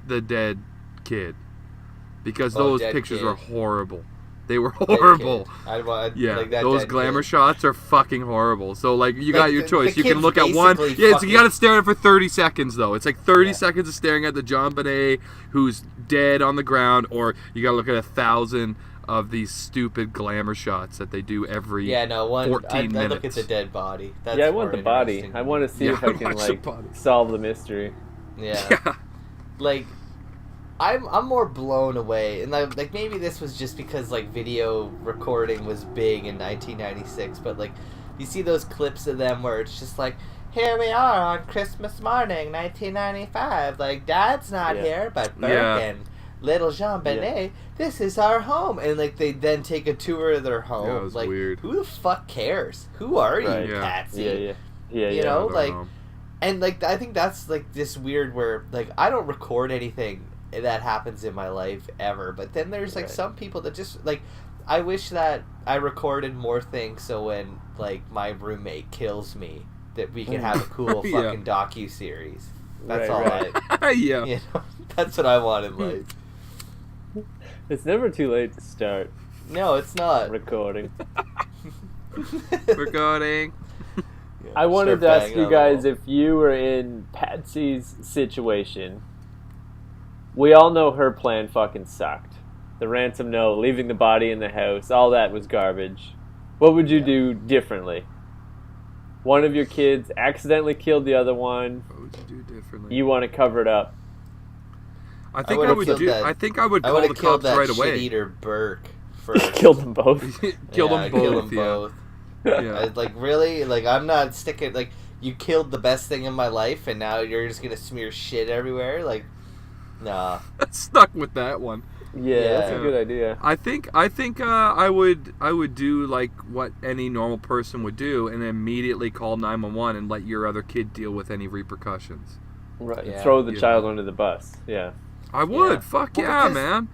the dead kid? Because Oh, those dead pictures kid. were horrible. They were That horrible. kid. I'd want Yeah, like that those dead glamour kid. shots are fucking horrible. So like you Like, got your the choice. You can kid's look at one. basically Yeah, so fucking- you got to stare at it for 30 seconds though. It's like 30 Yeah. seconds of staring at the Jonbenet who's dead on the ground, or you got to look at 1,000 of these stupid glamour shots that they do every. Yeah, no one. 14 I look at minutes. the dead body. That's Yeah, I want more the body. interesting. I want to see Yeah, if I I'd can watch the like body. solve the mystery. Yeah, Yeah. like I'm more blown away, and like maybe this was just because like video recording was big in 1996, but like you see those clips of them where it's just like, here we are on Christmas morning, 1995. Like, Dad's not here, but Burke and little Jonbenet, this is our home. And, like, they then take a tour of their home. Yeah, it was like, weird. Who the fuck cares? Who are you, Patsy? You know, like, and, like, I think that's, like, this weird where, like, I don't record anything that happens in my life ever. But then there's, like, some people that just, like, I wish that I recorded more things so when, like, my roommate kills me, that we can have a cool fucking docu-series. That's all I... Yeah. You know, that's what I want in life. It's never too late to start. No, it's not. Recording. Recording. I wanted to ask you guys if you were in Patsy's situation. We all know her plan fucking sucked. The ransom note, leaving the body in the house, all that was garbage. What would you do differently? One of your kids accidentally killed the other one. What would you do differently? You want to cover it up. I think I would do. I think I would call the cops right away. Shit-eater Burke first. Killed them both. Kill them both. Kill them both. Yeah. Like, really? Like, I'm not sticking... Like, you killed the best thing in my life, and now you're just gonna smear shit everywhere? Like, nah. Stuck with that one. Yeah, that's a good idea. I think I would do like what any normal person would do, and immediately call 911 and let your other kid deal with any repercussions. Right. Throw the child under the bus. Yeah. I would. Fuck well, man.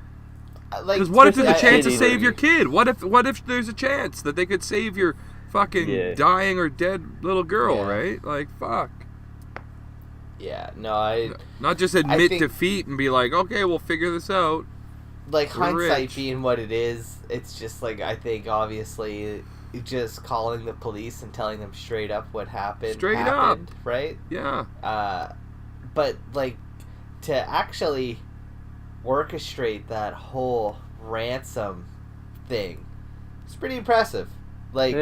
Like, because what if there's a chance to save your kid? What if there's a chance that they could save your fucking dying or dead little girl? Right? Like, fuck. Yeah. No, not just admit defeat and be like, okay, we'll figure this out. Like, hindsight being what it is, it's just like, I think obviously just calling the police and telling them straight up what happened. Right? Yeah. But, like, to actually orchestrate that whole ransom thing, it's pretty impressive. Like,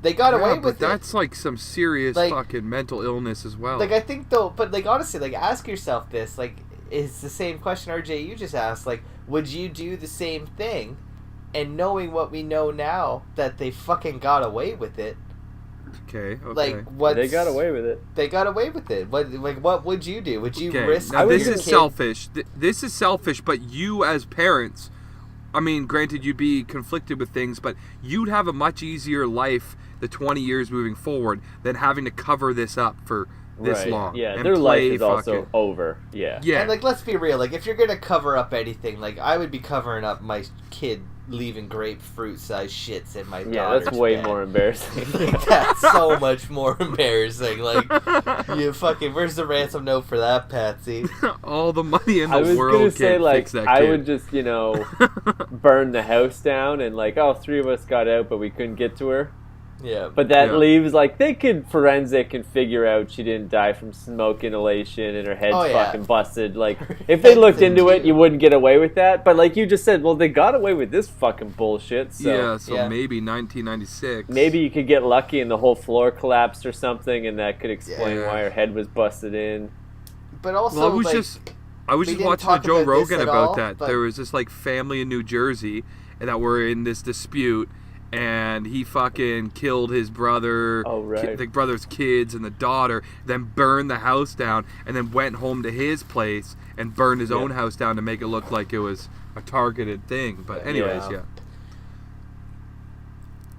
they got away with it. That's like some serious fucking mental illness as well. Like, I think though, but like, honestly, like, ask yourself this, like, it's the same question, RJ, you just asked, like, would you do the same thing? And knowing what we know now, that they fucking got away with it. Okay. Like, what they got away with it. They got away with it. What would you do? Would you risk? Now, this is selfish. This is selfish, but you as parents, I mean, granted, you'd be conflicted with things, but you'd have a much easier life the 20 years moving forward than having to cover this up for this long. Yeah, and their life is also over. Yeah. And, like, let's be real. Like, if you're gonna cover up anything, like, I would be covering up my kid leaving grapefruit-sized shits in my daughter's that's way more embarrassing. Like, that's so much more embarrassing. Like, you fucking, where's the ransom note for that, Patsy? All the money in the world. I was gonna say, like, fix that I kid. would just, you know, burn the house down and, like, oh, 3 of us got out, but we couldn't get to her. Yeah. But that leaves, like, they could forensic and figure out she didn't die from smoke inhalation and her head's fucking busted. Like, if they looked into it, you wouldn't get away with that. But like you just said, well, they got away with this fucking bullshit. So maybe 1996. Maybe you could get lucky and the whole floor collapsed or something, and that could explain why her head was busted in. But also, I was just watching a Joe Rogan about that. There was this, like, family in New Jersey that were in this dispute. And he fucking killed his brother, the brother's kids, and the daughter, then burned the house down, and then went home to his place and burned his own house down to make it look like it was a targeted thing. But anyways,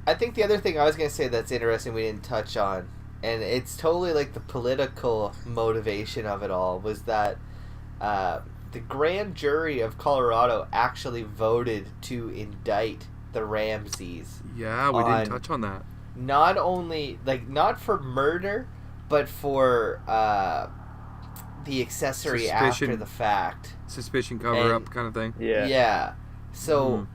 I think the other thing I was going to say that's interesting we didn't touch on, and it's totally like the political motivation of it all, was that the grand jury of Colorado actually voted to indict the Ramseys. Yeah, we didn't touch on that. Not only, like, not for murder, but for the accessory after the fact. Suspicion cover-up kind of thing. Yeah. Yeah. So,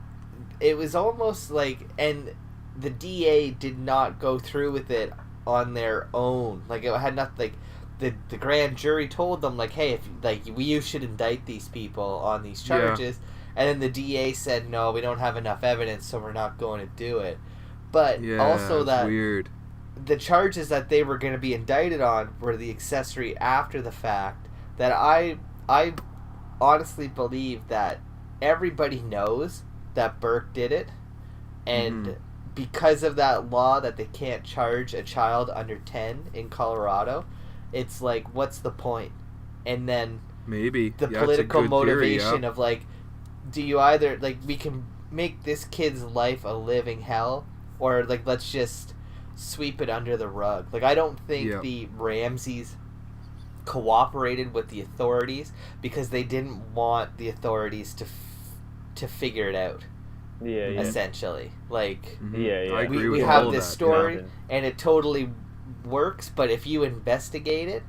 it was almost like, and the DA did not go through with it on their own. Like, it had nothing, like, the grand jury told them, like, hey, if, like, you should indict these people on these charges. And then the DA said, no, we don't have enough evidence, so we're not going to do it. But also that weird. The charges that they were going to be indicted on were the accessory after the fact. That I honestly believe that everybody knows that Burke did it. And because of that law that they can't charge a child under 10 in Colorado, it's like, what's the point? And then maybe the political motivation of like, do you either like, we can make this kid's life a living hell, or like, let's just sweep it under the rug. Like, I don't think the Ramseys cooperated with the authorities because they didn't want the authorities to figure it out. Essentially, like, I agree we with have all this that, story and it totally works, but if you investigate it,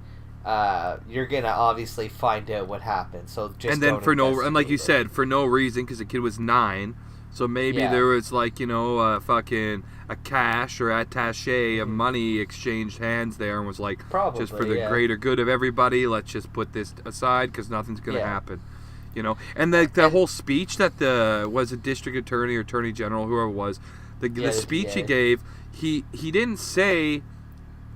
you're gonna obviously find out what happened. So just and then and like you it. said, for no reason, because the kid was 9, so maybe there was like, you know, fucking a cash or attaché of money exchanged hands there, and was like, probably, just for the greater good of everybody, let's just put this aside because nothing's gonna happen. You know, and the whole speech that was a district attorney or attorney general, whoever it was, the speech he gave, he didn't say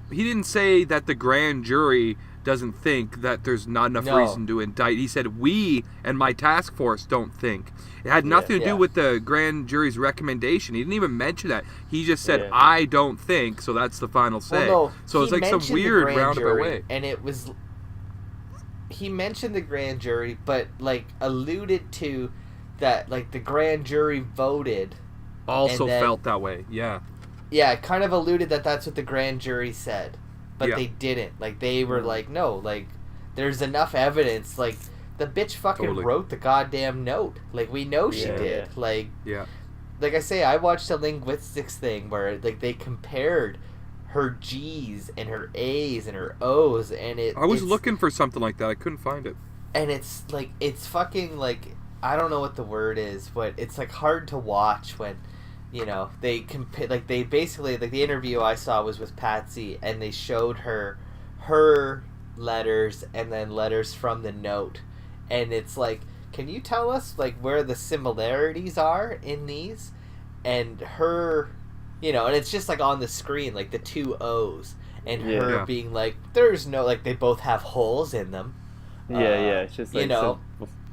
that the grand jury doesn't think that there's not enough reason to indict. He said, we and my task force don't think. It had nothing to do with the grand jury's recommendation. He didn't even mention that. He just said, I don't think, so that's the final say. Well, no, so it's like some weird roundabout way. And it was... He mentioned the grand jury, but, like, alluded to that, like, the grand jury voted. Also felt that way, yeah. Yeah, it kind of alluded that that's what the grand jury said. But they didn't. Like, they were like, no, like, there's enough evidence. Like, the bitch fucking wrote the goddamn note. Like, we know she did. Like, like I say, I watched a linguistics thing where, like, they compared her G's and her A's and her O's, and I was looking for something like that. I couldn't find it. And it's, like, it's fucking, like, I don't know what the word is, but it's, like, hard to watch when... You know, they like they basically, like, the interview I saw was with Patsy, and they showed her letters and then letters from the note, and it's like, can you tell us, like, where the similarities are in these? And her, you know, and it's just like on the screen, like the 2 O's, and her being like, there's no, like, they both have holes in them. It's just like, you know.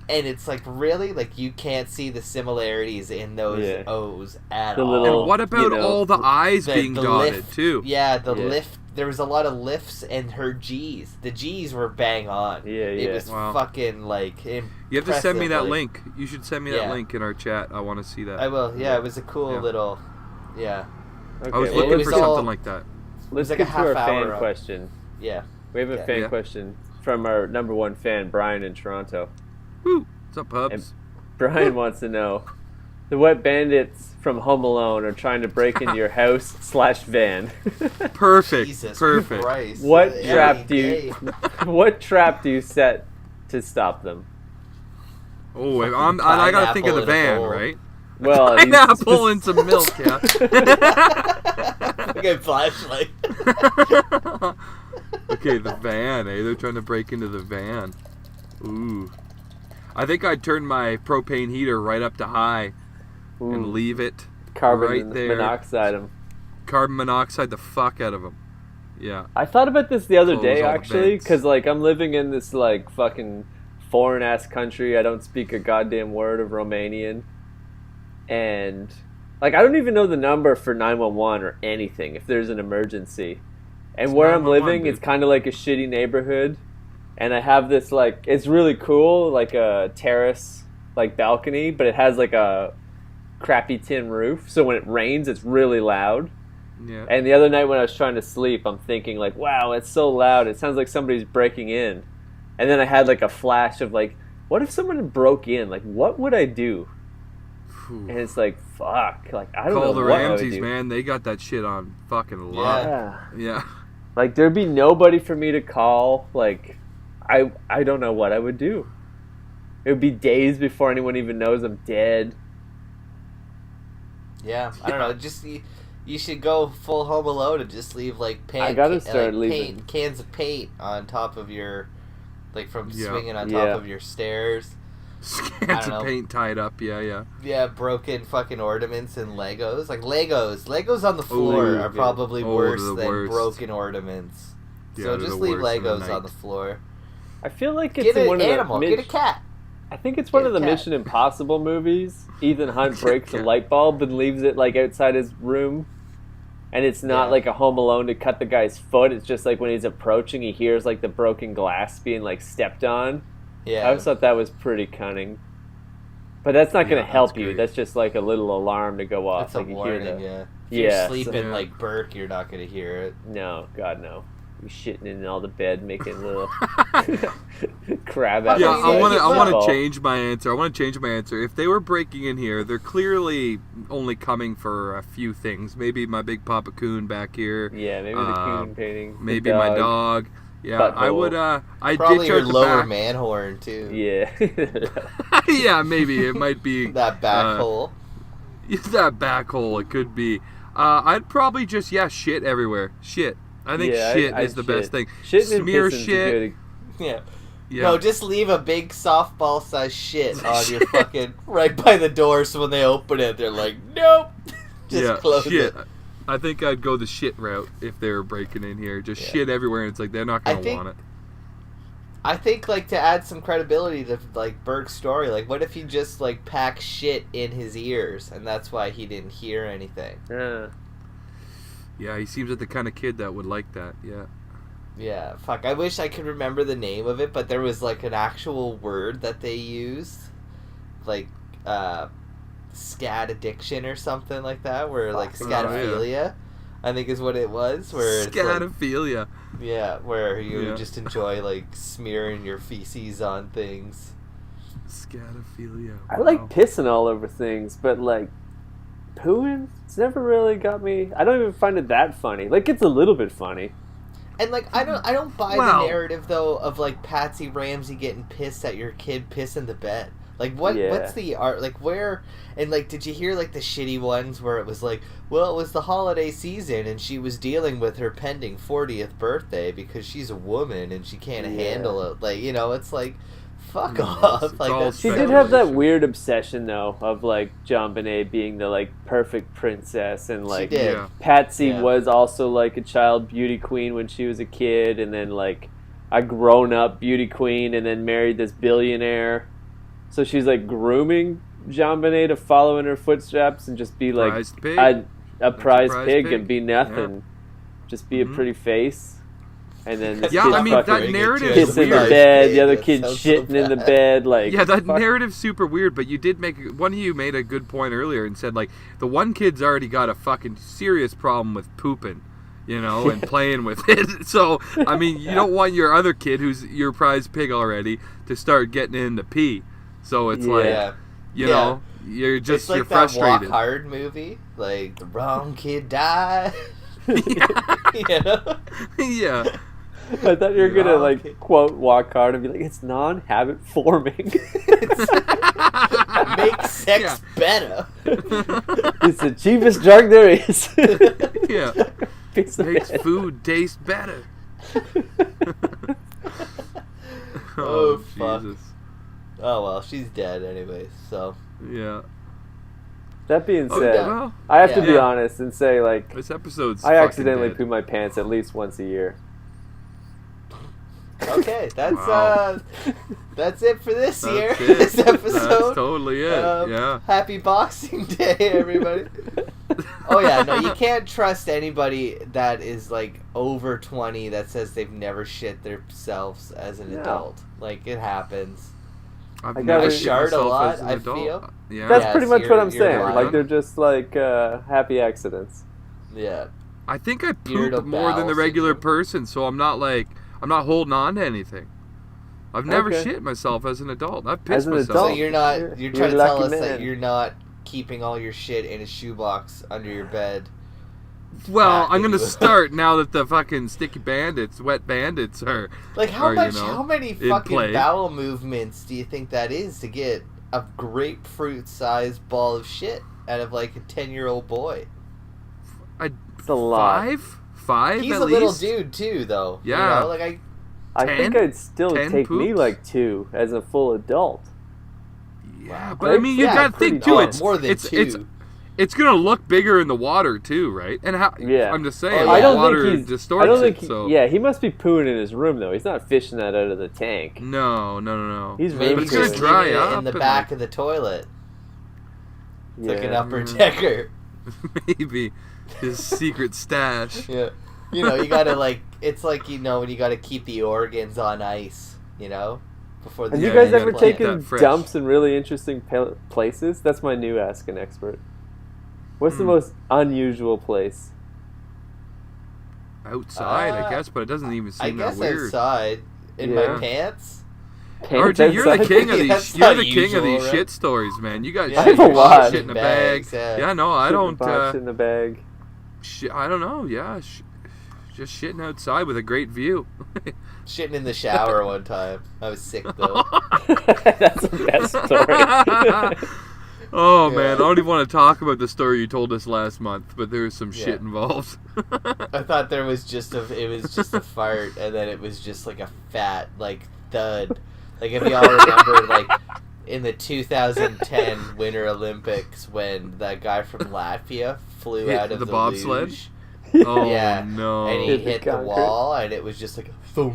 And it's like, really? Like, you can't see the similarities in those O's at all. And what about all the I's being dotted, lift, too? Yeah, lift. There was a lot of lifts in her G's. The G's were bang on. It was fucking, like, impressive. You have to send me that link. You should send me that link in our chat. I want to see that. I will. Yeah, it was a cool little... Yeah. Okay. I was looking for something like that. Let's like get a to our fan hour question. Yeah. We have a fan question from our number 1 fan, Brian in Toronto. Woo! What's up, Pubs? And Brian wants to know, the wet bandits from Home Alone are trying to break into your house/van. Perfect. Jesus Perfect. Christ. What trap do you set to stop them? Oh, I gotta think of the van, right? Well, pineapple and some milk, yeah. Okay, flashlight. Okay, the van, eh? They're trying to break into the van. Ooh. I think I'd turn my propane heater right up to high and leave it right there. Carbon monoxide the fuck out of them. Yeah. I thought about this the other day, actually, because, like, I'm living in this, like, fucking foreign-ass country. I don't speak a goddamn word of Romanian. And, like, I don't even know the number for 911 or anything if there's an emergency. And where I'm living, it's kind of like a shitty neighborhood. And I have this, like, it's really cool, like a terrace, like, balcony, but it has, like, a crappy tin roof. So when it rains, it's really loud. Yeah. And the other night when I was trying to sleep, I'm thinking, like, wow, it's so loud. It sounds like somebody's breaking in. And then I had, like, a flash of, like, what if someone broke in? Like, what would I do? And it's like, fuck. Like, I don't know what I would do. Call the Ramseys, man. They got that shit on fucking lock. Yeah. Like, there'd be nobody for me to call. Like... I don't know what I would do. It would be days before anyone even knows I'm dead. Yeah, I don't know. Just you should go full Home Alone and just leave, like, I gotta start leaving cans of paint on top of your, like, from swinging on top of your stairs. Cans of paint tied up. Yeah, broken fucking ornaments and Legos. Like, Legos on the floor are probably worse than broken ornaments. So just leave Legos on the floor. I feel like it's get an one animal. of the Get a cat. I think it's one Get of the a cat. Mission Impossible movies. Ethan Hunt breaks a cat. light bulb and leaves it like outside his room. And it's not Yeah. like a Home Alone to cut the guy's foot. It's just like when he's approaching, he hears like the broken glass being like stepped on. Yeah. I always thought that was pretty cunning. But that's not going Yeah, to help that's you. great. That's just like a little alarm to go off. It's a like you warning, hear the, yeah. If Yeah, you're so- sleeping Yeah. like Burke, you're not going to hear it. No, God, no. You shitting in all the bed, making little crab apples. Yeah, I I want Ball. to change my answer. If they were breaking in here, they're clearly only coming for a few things. Maybe my big Papa Coon back here. Yeah, maybe the coon painting. the Maybe my dog. Yeah, I Butthole. would. I Probably ditch your out the lower back. man horn, too. Yeah. Yeah, maybe it might be That back hole. that back hole. It could be. I'd probably just shit everywhere. Shit. I think Yeah, shit I'd is the best thing. Shitting and Smear pissing's a shit. good- Yeah. Yeah. No, just leave a big softball-sized shit on your fucking right by the door, so when they open it, they're like, nope. Just close shit. it. I think I'd go the shit route if they were breaking in here. Just Yeah. shit everywhere, and it's like they're not I gonna think- want it. I think, like, to add some credibility to, like, Burke's story, like, what if he just, like, packed shit in his ears, and that's why he didn't hear anything? Yeah, he seems like the kind of kid that would like that. Yeah. Yeah, fuck. I wish I could remember the name of it, but there was, like, an actual word that they used. Like, scat addiction or something like that, where, like, Fuck. scatophilia, I think is what it was, where it's, like, Scatophilia. yeah, where you Yeah. just enjoy, like, smearing your feces on things. Scatophilia. I like Wow. pissing all over things, but like pooing, it's never really got me. I don't even find it that funny. Like it's a little bit funny. And like I don't buy Wow. the narrative though of like Patsy Ramsey getting pissed at your kid pissing the bed. Like what's Yeah. the art like where and like did you hear like the shitty ones where it was like, well, it was the holiday season and she was dealing with her pending 40th birthday because she's a woman and she can't Yeah. handle it. Like, you know, it's like fuck No, off. it's Like all that's She so- did have that Speculation. weird obsession though of like Jonbenet being the like perfect princess and like She did. Yeah. Patsy Yeah. was also like a child beauty queen when she was a kid and then like a grown up beauty queen and then married this billionaire. So she's like grooming Jonbenet to follow in her footsteps and just be like Prized pig. a prize prize pig pig. and be nothing. Just be Mhm. a pretty face. And then this Yeah, kid's I mean, fucking that narrative kiss is in the weird. bed, the other That kid sounds so shitting in the bad. bed, like Yeah, that fuck. narrative's super weird, but you did make one of you made a good point earlier and said like the one kid's already got a fucking serious problem with pooping, you know, and playing with it. So I mean, you don't want your other kid who's your prize pig already to start getting into pee. So it's like Yeah. you Yeah. know you're It's just like you're that frustrated. Walk Hard movie, like the wrong kid died. yeah. You know? Yeah. I thought you were gonna Okay. like quote Walk Hard and be like, "It's non-habit forming. Makes sex better. It's the cheapest drug there is." Yeah. Piece of Makes bed. food taste better. Oh, fuck. Jesus. Oh well, she's dead anyway. So Yeah. That being Oh, said, well, I have to Yeah. be honest and say like this episode's I fucking accidentally dead. poo my pants at least once a year. okay, that's Wow. that's it for this That's year. it. This episode. That's totally it. Yeah. Happy Boxing Day, everybody. Oh yeah, no, you can't trust anybody that is like over 20 that says they've never shit themselves as an No. adult. Like it happens. I've I never gotta- shit shard a myself lot, as an I adult. feel. Yeah. That's Yes, pretty much what I'm you're saying. lying. Like they're just like happy accidents. Yeah. I think I Irritable poop more than the bowel regular syndrome. person, so I'm not holding on to anything. I've never Okay. shit myself as an adult. I've As pissed an myself. So adult. you're not You're- you're you're trying to a tell lucky us that man. you're not keeping all your shit in a shoebox under your bed. Well, packed I'm gonna into- start now that the fucking sticky bandits, wet bandits are. Like how Or, you much know, how many in fucking play. bowel movements do you think that is to get a grapefruit sized ball of shit out of like a 10-year-old boy? It's a lot. Five He's at a little least? dude too though. Yeah. You know? Like I 10? think I'd still 10 take me poops? like 2 as a full adult. Yeah, Wow. but I mean, you Yeah, gotta pretty think too. good. It's More than it's 2. it's gonna look bigger in the water too, right? And how? Yeah. I'm just saying, I don't water think he's- distorts I don't think it. So yeah, he must be pooing in his room though. He's not fishing that out of the tank. no. He's Maybe room it's gonna just touring. dry leaving it up in the and, back like- of the toilet. It's like an Yeah. upper decker. maybe his secret stash. Yeah. You know, you gotta like, it's like, you know, when you gotta keep the organs on ice, you know? Before the Have you Yeah, guys you ever gotta keep taken that fresh. dumps in really interesting places? That's my new Ask an Expert. What's the most unusual place? Outside, I guess, but it doesn't even I seem that guess weird. outside, in Yeah. my pants. RJ, you're the Outside? king of Yeah, these. that's You're not the king of usual, these right? shit stories, man. You got Yeah, I have a shit, lot. shit in a bag. Bags, yeah. Yeah, no, I Shit in a don't. box, shit in a bag. I don't know. Yeah, just shitting outside with a great view. Shitting in the shower one time. I was sick though. That's the best story. Oh Yeah. man, I don't even want to talk about the story you told us last month, but there was some Yeah. shit involved. I thought there was just a fart, and then it was just like a fat like thud. Like if y'all remember, like in the 2010 Winter Olympics when that guy from Latvia flew Hit out of the the bobsled? luge, Oh Yeah. no! and he Hit the hit the concrete. wall, and it was just like a thump.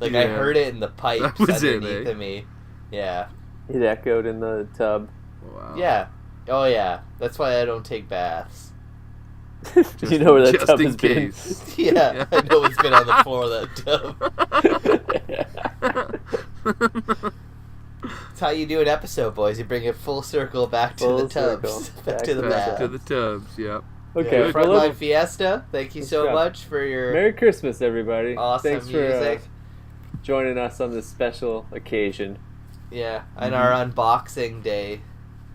Like I Yeah. heard it in the pipes That was it, underneath eh? of me. Yeah. It echoed in the tub. Wow. Yeah. Oh yeah. That's why I don't take baths. You know where that just tub in has been. case. Yeah. I know it's been on the floor of that tub. That's how you do an episode, boys. You bring it full circle back to Full the tubs. circle. Back to the Back bath. to the tubs. Yep. Okay, Yeah, for a Frontline little, Fiesta, thank you Let's so go. much for your Merry Christmas, everybody. awesome Thanks music. for joining us on this special occasion. Yeah, and our unboxing day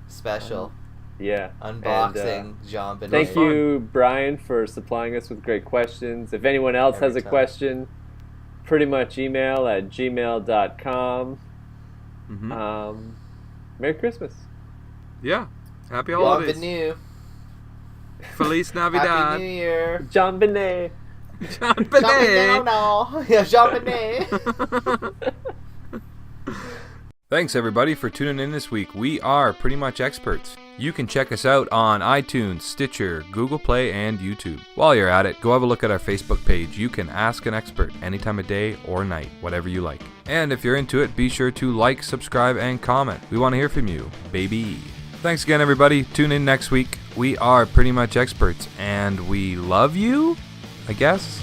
special. Yeah. Unboxing Jonbenet. Thank you, Brian, for supplying us with great questions. If anyone else Every has a time. question, pretty much email at gmail.com. Mm-hmm. Merry Christmas. Yeah. Happy holidays. Bienvenue. Feliz Navidad. Happy New Year. Jonbenet. Jonbenet. No. Yeah, Jonbenet. Thanks everybody for tuning in this week. We are Pretty Much Experts. You can check us out on iTunes, Stitcher, Google Play, and YouTube. While you're at it, go have a look at our Facebook page. You can ask an expert any time of day or night, whatever you like. And if you're into it, be sure to like, subscribe, and comment. We want to hear from you, baby. Thanks again everybody. Tune in next week. We are Pretty Much Experts, and we love you, I guess.